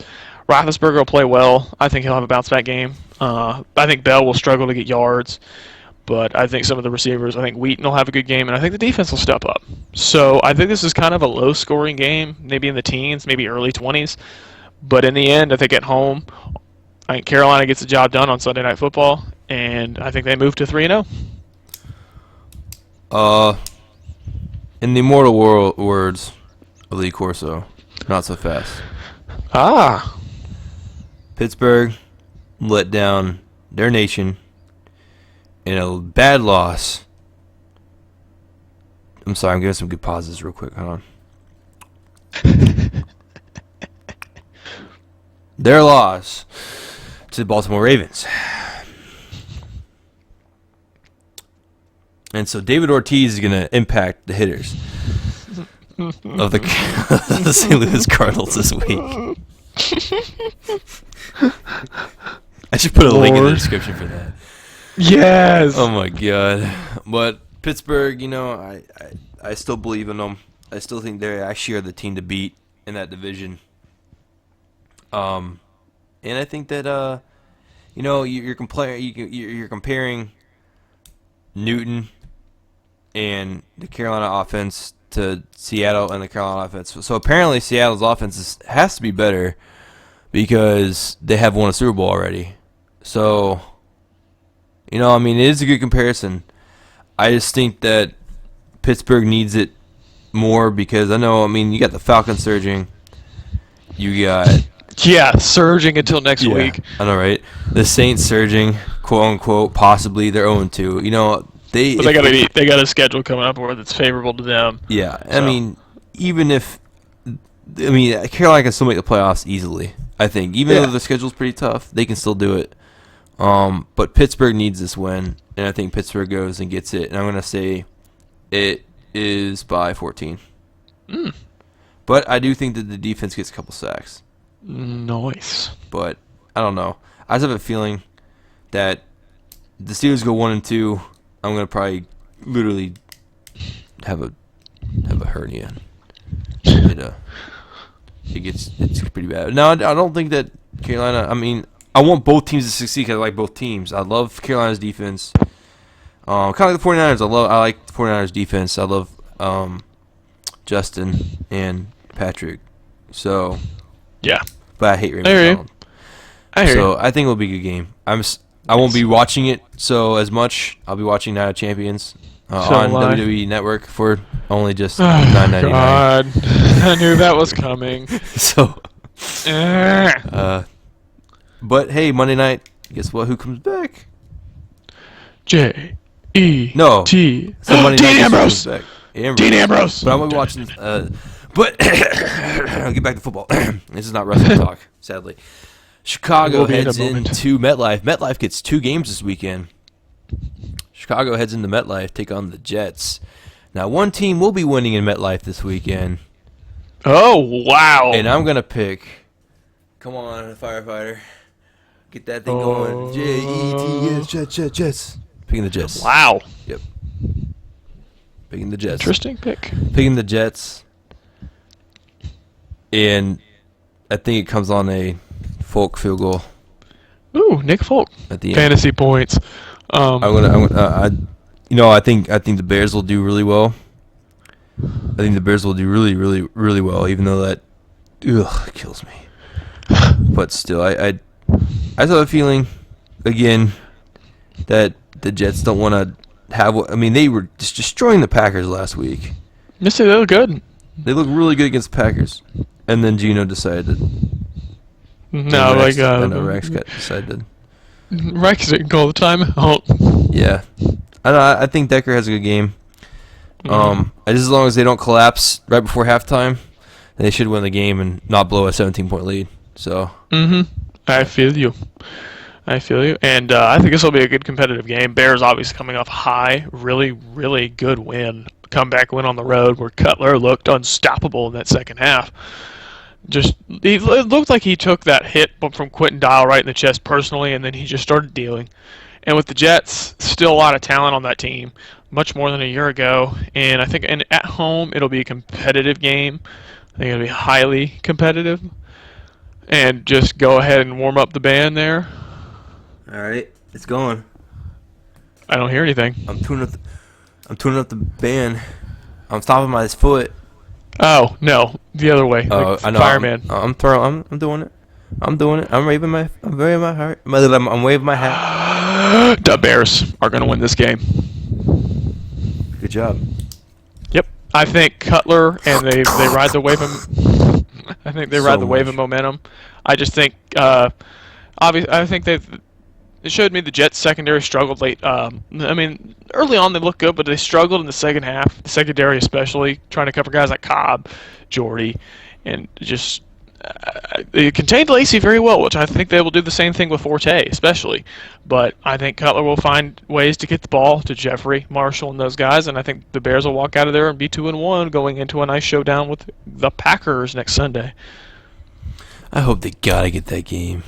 Roethlisberger will play well. I think he'll have a bounce-back game. I think Bell will struggle to get yards. But I think some of the receivers, I think Wheaton will have a good game, and I think the defense will step up. So I think this is kind of a low-scoring game, maybe in the teens, maybe early 20s. But in the end, I think at home, I think Carolina gets the job done on Sunday Night Football, and I think they move to 3-0. In the immortal words of Lee Corso, not so fast. Pittsburgh let down their nation in a bad loss. I'm sorry, I'm getting some good pauses real quick. Hold on. their loss to the Baltimore Ravens. And so David Ortiz is going to impact the hitters of the St. Louis Cardinals this week. I should put a link in the description for that. Yes. Oh my god! But Pittsburgh, I still believe in them. I still think they actually are the team to beat in that division. And I think that you're comparing Newton and the Carolina offense to Seattle and the Carolina offense. So apparently Seattle's offense has to be better because they have won a Super Bowl already. So, it is a good comparison. I just think that Pittsburgh needs it more because you got the Falcons surging. You got... Yeah, surging until next week. I know, right? The Saints surging, quote unquote, possibly they're 0-2. They got a schedule coming up where that's favorable to them. Yeah, so. Even if Carolina can still make the playoffs easily. I think even though the schedule's pretty tough, they can still do it. But Pittsburgh needs this win, and I think Pittsburgh goes and gets it. And I'm gonna say it is by 14. But I do think that the defense gets a couple sacks. Nice. But I don't know. I just have a feeling that the Steelers go 1-2. I'm gonna probably literally have a hernia. It's pretty bad. No, I don't think that Carolina. I want both teams to succeed because I like both teams. I love Carolina's defense. Kind of like the 49ers. I like the 49ers defense. I love Justin and Patrick. So yeah. But I hate Raymond Donald. So I think it'll be a good game. I won't be watching it as much. I'll be watching Night of Champions on WWE Network for only just $9.99. God, I knew that was coming. So, but hey, Monday night. Guess what? Who comes back? J-E-T. No. So Monday Dean night. Ambrose. Dean Ambrose. But I'm gonna be watching. But I'll get back to football. This is not wrestling talk, sadly. Chicago heads into MetLife. MetLife gets 2 games this weekend. Chicago heads into MetLife, take on the Jets. Now, one team will be winning in MetLife this weekend. Oh, wow. And I'm going to pick, come on, firefighter. Get that thing going. Jets, Jets. Picking the Jets. Wow. Yep. Picking the Jets. Interesting pick. Picking the Jets. And I think it comes on a Folk field goal. Ooh, Nick Folk. At the end. Fantasy points. I think the Bears will do really well. I think the Bears will do really, really, really well, even though that kills me. But still, I just have a feeling again that the Jets don't want to have. They were just destroying the Packers last week. Yes, they look good. They look really good against the Packers, and then Gino decided. No, Rex got decided. Rex didn't call the timeout. Yeah, I think Decker has a good game. As long as they don't collapse right before halftime, they should win the game and not blow a 17-point lead. So. I feel you. And I think this will be a good competitive game. Bears obviously coming off high, really, really good win. Comeback win on the road where Cutler looked unstoppable in that second half. It looked like he took that hit from Quentin Dial right in the chest personally, and then he just started dealing. And with the Jets, still a lot of talent on that team, much more than a year ago. And I think at home, it'll be a competitive game. I think it'll be highly competitive. And just go ahead and warm up the band there. All right, it's going. I don't hear anything. I'm tuning up the band. I'm stopping my foot. Oh no, the other way. Oh, I know. Fireman. I'm doing it. I'm waving my heart. I'm waving my hat. The Bears are going to win this game. Good job. Yep. I think Cutler and they ride the wave of. I think they ride the wave of momentum. I just think obviously I think it showed me the Jets secondary struggled late. Early on they looked good, but they struggled in the second half. The secondary especially trying to cover guys like Cobb, Jordy, and just It contained Lacey very well, which I think they will do the same thing with Forte, especially. But I think Cutler will find ways to get the ball to Jeffrey, Marshall, and those guys, and I think the Bears will walk out of there and be 2-1, going into a nice showdown with the Packers next Sunday. I hope they gotta get that game.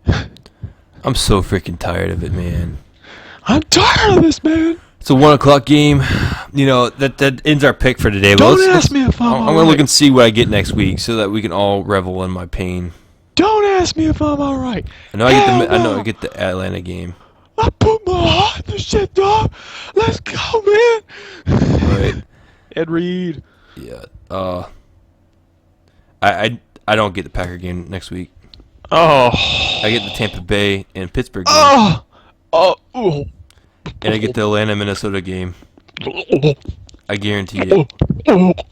I'm so freaking tired of it, man. I'm tired of this, man. It's a 1 o'clock game. You know, that ends our pick for today. Don't ask me if I'm going to look and see what I get next week so that we can all revel in my pain. Don't ask me if I'm all right. I know I get the Atlanta game. I put my heart in the shit, dog. Let's go, man. Right. Ed Reed. Yeah. I don't get the Packer game next week. Oh. I get the Tampa Bay and Pittsburgh game. Oh. And I get the Atlanta Minnesota game. I guarantee it.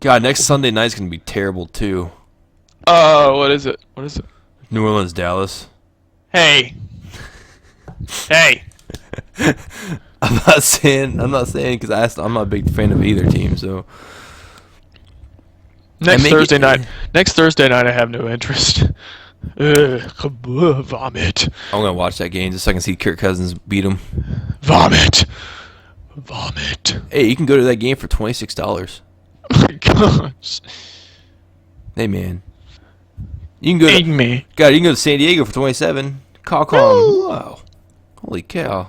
God, next Sunday night's gonna be terrible too. What is it? New Orleans, Dallas. Hey. I'm not saying because I'm not a big fan of either team. So next Thursday night, I have no interest. Vomit. I'm gonna watch that game just so I can see Kirk Cousins beat him. Vomit. Hey, you can go to that game for $26. Oh my gosh. Hey man, you can go. Eat me. God, you can go to San Diego for $27. Calcom. Wow. Holy cow.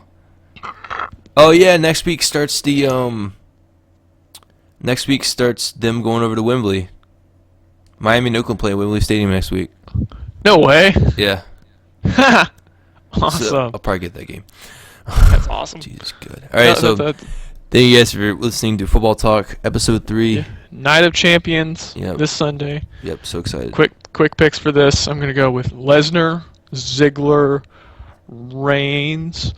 Oh yeah, next week starts them going over to Wembley. Miami and Oakland play at Wembley Stadium next week. No way. Yeah. Awesome. So I'll probably get that game. That's awesome. Jesus, good. All right, so thank you guys for listening to Football Talk, Episode 3. Yeah. Night of Champions this Sunday. Yep, so excited. Quick picks for this. I'm going to go with Lesnar, Ziggler, Reigns.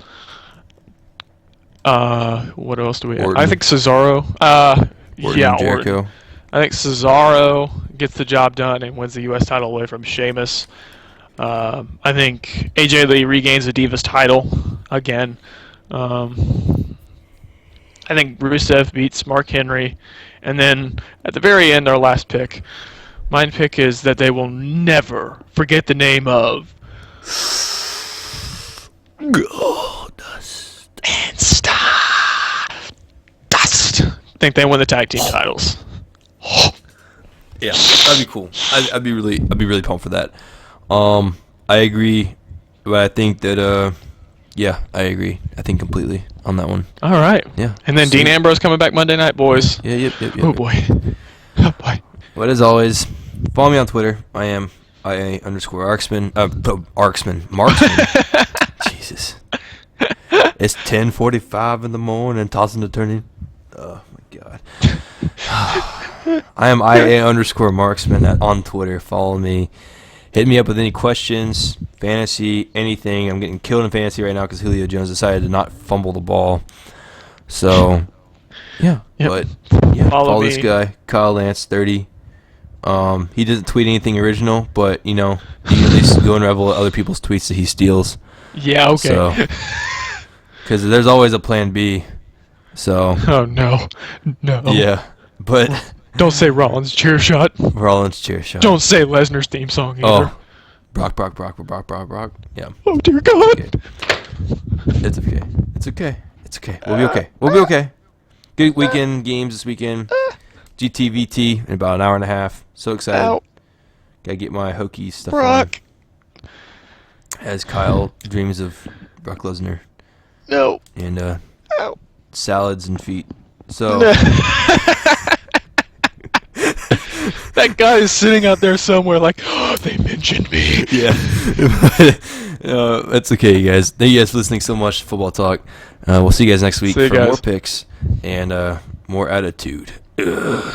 What else do we have? I think Cesaro. Orton, Jericho. I think Cesaro gets the job done and wins the U.S. title away from Sheamus. I think AJ Lee regains the Divas title again. I think Rusev beats Mark Henry. And then at the very end, our last pick. My pick is that they will never forget the name of Goldust and Stardust. I think they win the tag team titles. Yeah, that'd be cool. I'd be really pumped for that. I agree, but I think that I agree. I think completely on that one. All right. Yeah. And then Dean Ambrose coming back Monday night, boys. Yeah. Yep. Oh boy. But as always, follow me on Twitter. I am IA_Marksman. Marksman. Jesus. It's 10:45 in the morning, tossing and turning. Oh my God. I am IA_Marksman on Twitter. Follow me. Hit me up with any questions, fantasy, anything. I'm getting killed in fantasy right now because Julio Jones decided to not fumble the ball. So, yeah. Yep. But, yeah, follow me. this guy, Kyle Lance 30. He doesn't tweet anything original, but, you know, he can at least go and revel at other people's tweets that he steals. Yeah, okay. So, because there's always a plan B. So. Oh, no. Yeah, but. Don't say Rollins' chair shot. Rollins' chair shot. Don't say Lesnar's theme song either. Oh. Brock. Yeah. Oh, dear God. Okay. It's okay. We'll be okay. Good weekend games this weekend. GTVT in about an hour and a half. So excited. Ow. Gotta get my Hokies stuff Brock. on. As Kyle dreams of Brock Lesnar. No. And Ow. salads and feet. So. That guy is sitting out there somewhere like, oh, they mentioned me. Yeah. That's okay, you guys. Thank you guys for listening so much to Football Talk. We'll see you guys next week for more picks and more attitude. Ugh.